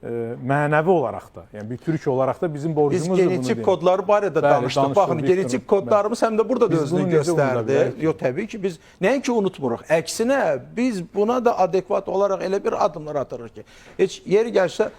mənəvi olaraq da, yəni bir türk olaraq da bizim borcumuzdur bunu deyək. Biz genetik kodları barədə danışdıq. Baxın, genetik kodlarımız həm də burada da özünü göstərdi. Yox, təbii ki, biz nəinki unutmuruq. Əksinə, biz buna da adekvat olaraq elə bir adımlar atırıq ki, heç yeri gəlsə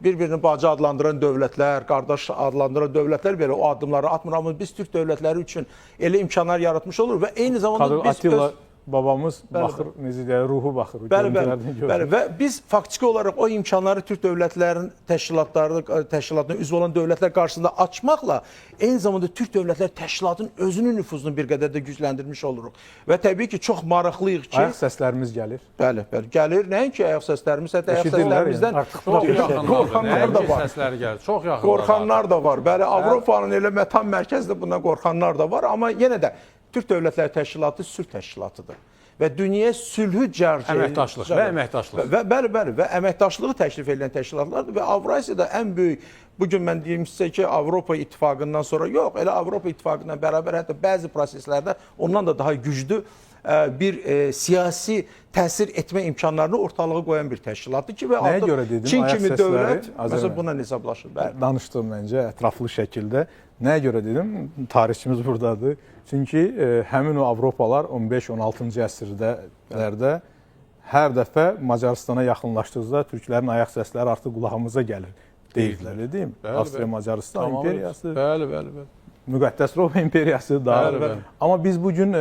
bir-birini bacı adlandıran dövlətlər, qardaş adlandıran dövlətlər belə o adımları atmır. Amma biz Türk dövlətləri üçün elə imkanlar yaratmış olur və eyni zamanda biz babamız baxır, necə deyək, ruhu baxır. Bəli, və biz faktiki olaraq o imkanları Türk dövlətlərinin təşkilatına üzv olan dövlətlər qarşısında açmaqla eyni zamanda Türk Dövlətlər Təşkilatının özünün nüfuzunu bir qədər də gücləndirmiş oluruq. Və təbii ki, çox maraqlıyıq ki... Ayaq səslərimiz gəlir. Bəli, gəlir. Nəinki ayaq səslərimiz, hətta ayaq səslərimizdən qorxanlar da var. Qorxanlar da var. Bəli, Avropanın elə mətan mərkəzdə bundan qorxanlar da var. Amma yenə də Türk Dövlətləri Təşkilatı sülh təşkilatıdır. və dünyaya sülhü Əməkdaşlıq və əməkdaşlıq. Bəli, və əməkdaşlığı təklif edilən təşkilatlardır və Avrasiyada ən böyük, bugün mən deyim sizə ki, Avropa İttifaqından sonra yox, elə Avropa İttifaqı ilə bərabər hətta bəzi proseslərdə ondan da daha güclü bir siyasi təsir etmə imkanlarını ortalığa qoyan bir təşkilatdır ki, və Nəyə görə dedim? Çin Ayaq kimi səsləri dövlət Azərbaycan- məsələn buna hesablaşır. Bəli. Danışdım məncə ətraflı şəkildə. Nəyə görə dedim? Tarixçimiz buradadır. Çünki həmin o Avropalar 15-16-cı əsrlərdə hər dəfə Macaristana yaxınlaşdıqda türklərin ayaq səsləri artıq qulağımıza gəlir deyirdilər, deyim. Avstriya-Macaristan imperiyası, Bəli. müqəddəs Roma imperiyası da. Bəli. Amma biz bugün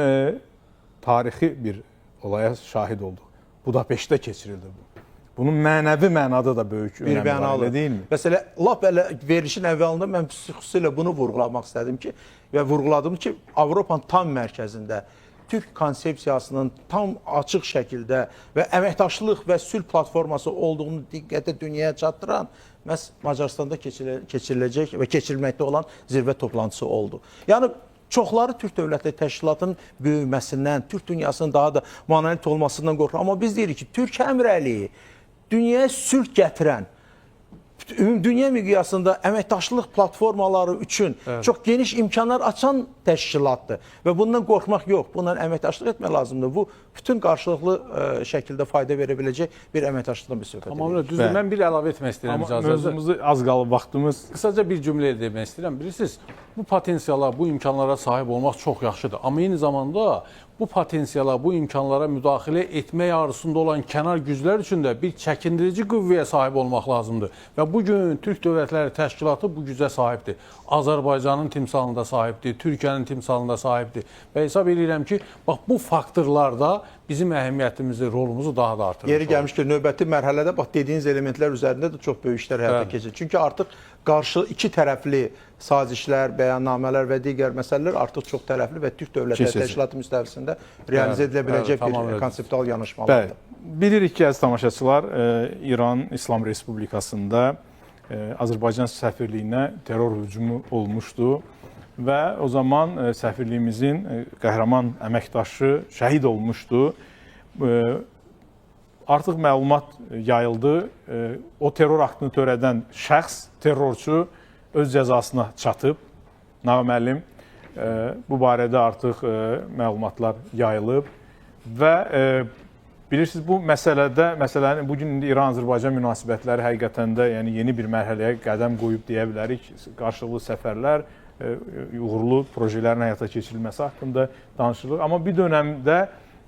tarixi bir olaya şahid olduq. Budapeştdə keçirildi bu. Bunun mənəvi mənada da böyük önəmi var, elə deyilmi? Məsələ, lap elə verilişin əvvəlində mən xüsusilə bunu vurğulamaq istədim ki, və vurğuladım ki, Avropanın tam mərkəzində Türk konsepsiyasının tam açıq şəkildə və əməkdaşlıq və sülh platforması olduğunu diqqətə dünyaya çatdıran məhz Macaristanda keçiriləcək və keçirilməkdə olan zirvə toplantısı oldu. Yəni, çoxları Türk Dövlətləri Təşkilatının böyüməsindən, Türk dünyasının daha da monolit olmasından qorxur. Amma biz deyirik ki, Türk həmrəyliyi dünyaya sülh gətirən, dünya miqyasında əməkdaşlıq platformaları üçün çox geniş imkanlar açan təşkilatdır. Və bundan qorxmaq yox, bundan əməkdaşlıq etmək lazımdır. Bu, bütün qarşılıqlı şəkildə fayda verə biləcək bir əməkdaşlıqdan bir söhbət edir. Tamamilə düzdür. Mən bir əlavə etmək istəyirəm. Amma mövzumuzu az qalıb vaxtımız. Qısaca bir cümlə demək istəyirəm. Bilirsiniz, bu potensiala, bu imkanlara sahib olmaq çox yaxşıdır. Amma eyni zamanda bu potensiala, bu imkanlara müdaxilə etmək arzusunda olan kənar güclər üçün də bir çəkindirici qüvvəyə sahib olmaq lazımdır. Və bugün Türk Dövlətləri Təşkilatı bu gücə sahibdir. Azərbaycanın timsalında sahibdir, Türkiyənin timsalında sahibdir. Və hesab edirəm ki, bax bu faktorlarda bizim əhəmiyyətimizi, rolumuzu daha da artırır. Yeri gəlmiş ki, növbəti mərhələdə bax dediyiniz elementlər üzərində də çox böyük işlər həyata keçir. Çünki artıq qarşı iki tərəfli sazişlər, bəyannamələr və digər məsələlər artıq çox tərəfli və Türk Dövlətləri Təşkilatı müstəvisində realizə edilə biləcək bir konseptual yanaşmalardır. Bilirik ki, əziz tamaşaçılar, İran İslam Respublikasında Azərbaycan səfirliyinə terror hücumu olmuşdu və o zaman səfirliyimizin qəhrəman əməkdaşı şəhid olmuşdu. Artıq məlumat yayıldı. O terror aktını törədən şəxs, terrorçu öz cəzasına çatıb. Naməlum, bu barədə artıq məlumatlar yayılıb və bilirsiniz, bu məsələnin bugün İran-Azərbaycan münasibətləri həqiqətən də yəni yeni bir mərhələyə qədəm qoyub deyə bilərik. Qarşılıqlı səfərlər, uğurlu projelerin həyata keçirilməsi haqqında danışılır. Amma bir dönəmdə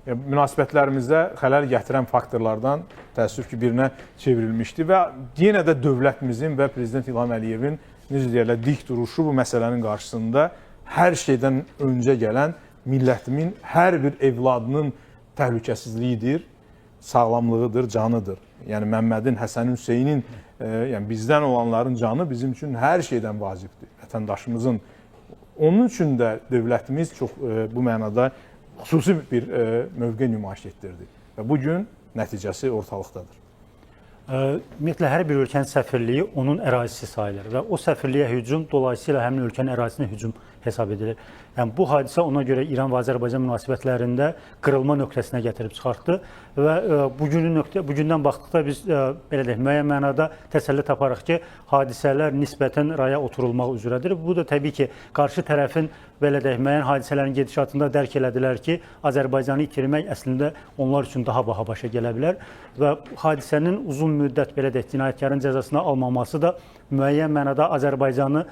münasibətlərimizdə xələl gətirən faktorlardan təəssüf ki, birinə çevrilmişdi və yenə də dövlətimizin və Prezident İlham Əliyevin necə deyərlər, dik duruşu bu məsələnin qarşısında hər şeydən öncə gələn millətimin hər bir evladının təhlükəsizliyidir, sağlamlığıdır, canıdır. Yəni Məmmədin, Həsənin, Hüseynin, yəni bizdən olanların canı bizim üçün hər şeydən vacibdir. Vətəndaşımızın. Onun üçün də dövlətimiz çox bu mənada xüsusi bir mövqe nümayiş etdirdi. Və bugün nəticəsi ortalıqdadır. Ümumiyyətlə, hər bir ölkənin səfirliyi onun ərazisi sayılır və o səfirliyə hücum dolayısıyla həmin ölkənin ərazisinə hücum hesab edilir. Yəni, bu hadisə ona görə İran və Azərbaycan münasibətlərində qırılma nöqtəsinə gətirib çıxartdı və bugündən baxdıqda biz belə deyək, müəyyən mənada təsəlli taparıq ki, hadisələr nisbətən raya oturulmaq üzrədir. Bu da təbii ki, qarşı tərəfin belə deyək, müəyyən hadisələrin gedişatında dərk elədilər ki, Azərbaycanı itirmək əslində onlar üçün daha baha başa gələ bilər və hadisənin uzun müddət belə deyək, cinayətkarın cəzasına almaması da müəyyən mənada Azərbaycanı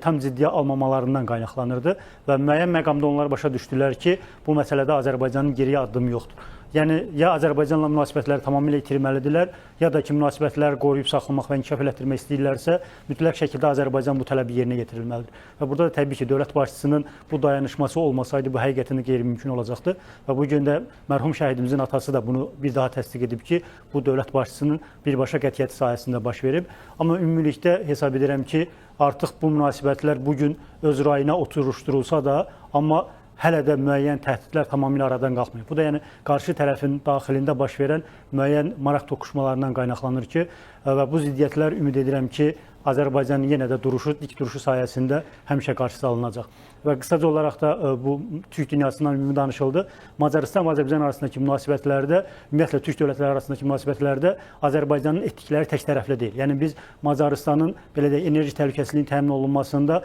tam ciddiyə almamalarından qaynaqlanırdı və müəyyən məqamda onlar başa düşdülər ki, bu məsələdə Azərbaycanın geriyə addımı yoxdur. Yəni, ya Azərbaycanla münasibətləri tamamilə itirməlidirlər, ya da ki, münasibətləri qoruyub saxlamaq və inkişaf elətdirmək istəyirlərsə, mütləq şəkildə Azərbaycan bu tələbi yerinə getirilməlidir. Və burada da təbii ki, dövlət başçısının bu dayanışması olmasaydı, bu həqiqətən qeyri-mümkün olacaqdı. Və bu gün də mərhum şəhidimizin atası da bunu bir daha təsdiq edib ki, bu dövlət başçısının birbaşa qətiyyəti sayəsində baş verib. Amma ümumilikdə hesab edirəm ki, artıq bu münasibətlər bugün öz rayına oturuşdurulsa da, amma hələ də müəyyən təhdidlər tamamilə aradan qalxmıyor. Bu da yəni qarşı tərəfin daxilində baş verən müəyyən maraq toqquşmalarından qaynaqlanır ki, və bu ziddiyyətlər ümid edirəm ki, Azərbaycanın yenə də dik duruşu sayəsində həmişə qarşısı alınacaq. Və qısaca olaraq da bu Türk dünyasından ümumi danışıldı. Macarıstan və Azərbaycan arasındakı münasibətlərdə, ümumiyyətlə Türk dövlətləri arasındakı münasibətlərdə Azərbaycanın etdikləri tək tərəfli deyil. Yəni biz Macarıstanın belə deyək enerji təhlükəsizliyinin təmin olunmasında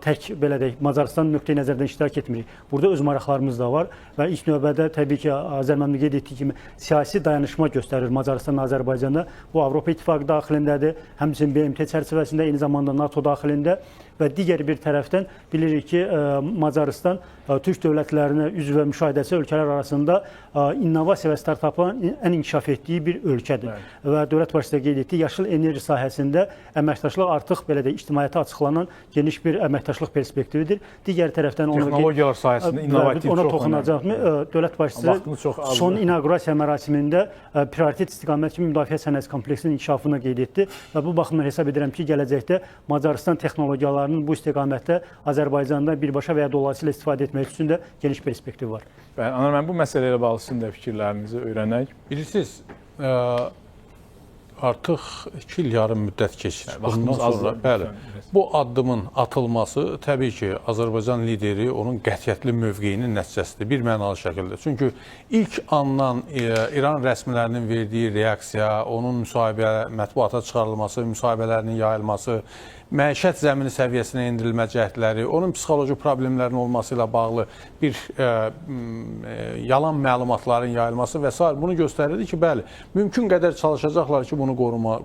tək belə deyək Macarıstan nöqteyi nəzərdən iştirak etmirik. Burada öz maraqlarımız da var və ilk növbədə təbii ki Azər müəllim qeyd etdiyi kimi siyasi dayanışma göstərir Macarıstan və Azərbaycanda. Bu Avropa İttifaqı daxilindədir, həmçinin BMT çərçivəsində, eyni zamanda NATO daxilində və digər bir tərəfdən bilirik ki Macarıstan Türk dövlətlərinə üzv və müşahidəçi ölkələr arasında innovasiya və startapların ən inkişaf etdiyi bir ölkədir. Və dövlət başçısı qeyd etdiyi yaşıl enerji sahəsində əməkdaşlıq artıq belə də ictimaiyyətə açıqlanan geniş bir əməkdaşlıq perspektividir. Digər tərəfdən texnologiyalar sahəsində innovativ ona toxunacaqmı? Dövlət başçısı son inaqurasiya mərasimində prioritet istiqamət kimi müdafiə sənayesi kompleksinin inkişafını qeyd etdi və bu baxımdan hesab edirəm ki, gələcəkdə Macarıstan texnologiyalarının bu istiqamətdə Azərbaycanda birbaşa və ya dolayısıyla istifadə etmək üçün də geniş perspektiv var. Mən bu məsələ ilə bağlı sizin də fikirlərinizi öyrənək. Bilirsiniz, artıq 2 il yarım müddət keçir. Vaxtımız azdır. Bəli. Bu addımın atılması təbii ki, Azərbaycan lideri onun qətiyyətli mövqeyinin nəticəsidir, bir mənalı şəkildə. Çünki ilk andan İran rəsmilərinin verdiyi reaksiya, onun mətbuata çıxarılması, müsahibələrinin yayılması, məişət zəmini səviyyəsinə endirilmə cəhdləri, onun psixoloji problemlərinin olması ilə bağlı bir yalan məlumatların yayılması və s. bunu göstərirdi ki, bəli, mümkün qədər çalışacaqlar ki, bunu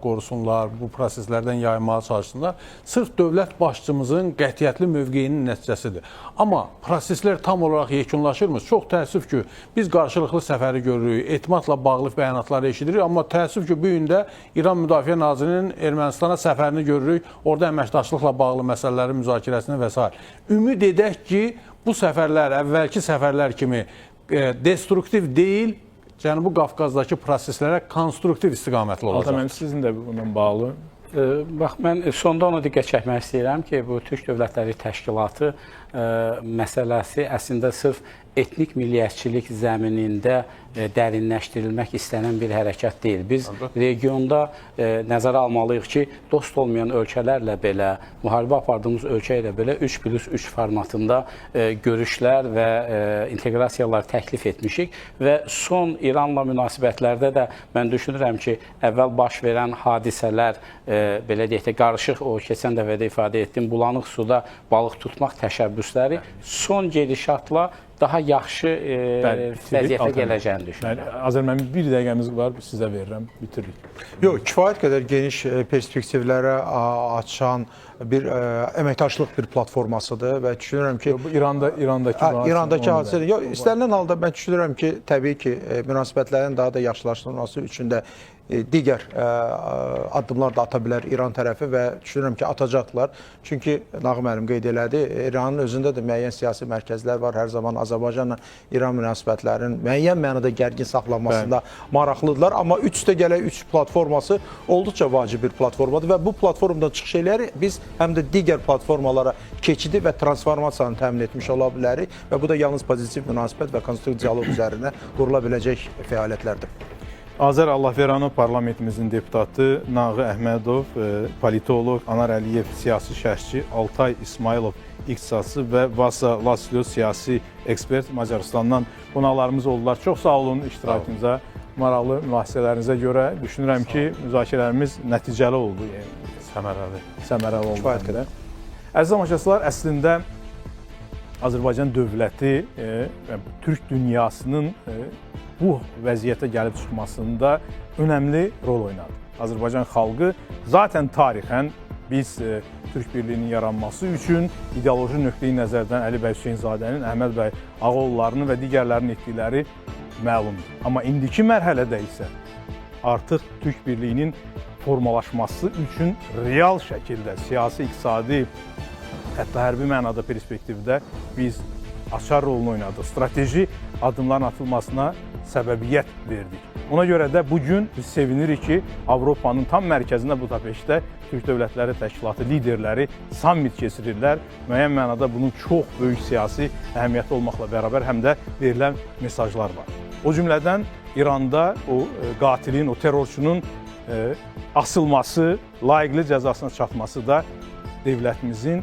qorusunlar, bu proseslərdən yayılmağa çalışsınlar. Sırf dövlət başçımızın qətiyyətli mövqeyinin nəticəsidir. Amma proseslər tam olaraq yekunlaşırmı? Çox təəssüf ki, biz qarşılıqlı səfəri görürük, etimadla bağlı bəyanatları eşidirik, amma təəssüf ki, bu gün də İran Müdafiə Nazirinin Ermənistana səfərini görürük, orada əməkdaşlıqla bağlı məsələlərin müzakirəsini və s. Ümid edək ki, bu səfərlər əvvəlki səfərlər kimi destruktiv deyil, Cənubi Qafqazdakı proseslərə konstruktiv istiqamətli olacaq. Mən sizin də bununla bağlı. Bax, mən sonda ona diqqət çəkmək istəyirəm ki, bu Türk Dövlətləri Təşkilatı məsələsi əslində sırf etnik milliyyətçilik zəminində dərinləşdirilmək istənən bir hərəkət deyil. Biz regionda nəzərə almalıyıq ki, dost olmayan ölkələrlə belə, müharibə apardığımız ölkə ilə belə 3+3 formatında görüşlər və inteqrasiyalar təklif etmişik və son İranla münasibətlərdə də mən düşünürəm ki, əvvəl baş verən hadisələr, belə deyək də, qarışıq, o keçən dəfə də ifadə etdim, bulanıq suda balıq tutmaq təşəbbüsləri son gedişatla daha yaxşı vəziyyətə gələcəyini düşünürəm. Azər müəllim, bir dəqiqəmiz var, sizə verirəm, bitiririk. Yox, kifayət qədər geniş perspektivlərə açan bir əməkdaşlıq bir platformasıdır və düşünürəm ki, İrandakı hadisədir. Yox, istənilən halda mən düşünürəm ki, təbii ki, münasibətlərin daha da yaxşılaşdırılması üçün də digər addımlar da ata bilər İran tərəfi və düşünürəm ki, atacaqlar. Çünki Nağım müəllim qeyd elədi, İranın özündə də müəyyən siyasi mərkəzlər var. Hər zaman Azərbaycanla İran münasibətlərinin müəyyən mənada gərgin saxlanmasında maraqlıdırlar. Amma 3+3 platforması olduqca vacib bir platformadır və bu platformadan çıxış eləyərək biz həm də digər platformalara keçidi və transformasiyanı təmin etmiş ola bilərik və bu da yalnız pozitiv münasibət və konstruktiv dialoq üzərinə qurula biləcək fəaliyyətlərdir. Azər Allahveranov parlamentimizin deputatı, Nağı Əhmədov, politoloq, Anar Əliyev siyasi şərhçi, Altay İsmailov iqtisadçı və Vasa Laslo siyasi ekspert Macarıstandan qonaqlarımız oldular. Çox sağ olun iştirakınıza, maraqlı mübahisələrinizə görə. Düşünürəm ki, müzakirələrimiz nəticəli oldu. Səmərəli oldu. Kifayət qədər. Əziz tamaşaçılar, əslində Azərbaycan dövləti Türk dünyasının bu vəziyyətə gəlib çıxmasında önəmli rol oynadı. Azərbaycan xalqı zaten tarixən biz Türk birliyinin yaranması üçün ideoloji nöqteyi nəzərdən Əli bəy Hüseynzadənin, Əhməd bəy Ağoğullarının və digərlərinin etdikləri məlumdur. Amma indiki mərhələdə isə artıq Türk birliyinin formalaşması üçün real şəkildə siyasi, iqtisadi, hətta hərbi mənada perspektivdə biz açar rolunu oynadıq. Strateji addımların atılmasına səbəbiyyət verdik. Ona görə də bugün biz sevinirik ki, Avropanın tam mərkəzində Budapeştdə Türk Dövlətləri Təşkilatı liderləri sammit keçirirlər. Müəyyən mənada bunun çox böyük siyasi əhəmiyyəti olmaqla bərabər həm də verilən mesajlar var. O cümlədən İranda o qatilin, o terrorçunun asılması, layiqli cəzasına çatması da dövlətimizin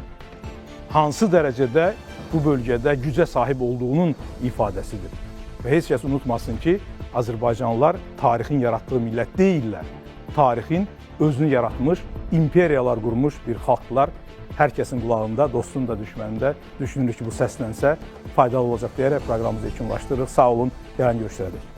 hansı dərəcədə bu bölgədə gücə sahib olduğunun ifadəsidir. Və heç kəs unutmasın ki, Azərbaycanlılar tarixin yaratdığı millət deyillər. Tarixin özünü yaratmış, imperiyalar qurmuş bir xalqlar. Hər kəsin qulağında, dostun da, düşmənin də düşünürük ki, bu səslənsə faydalı olacaq deyərək proqramımızı yekunlaşdırırıq. Sağ olun, gələn görüşlərə dək.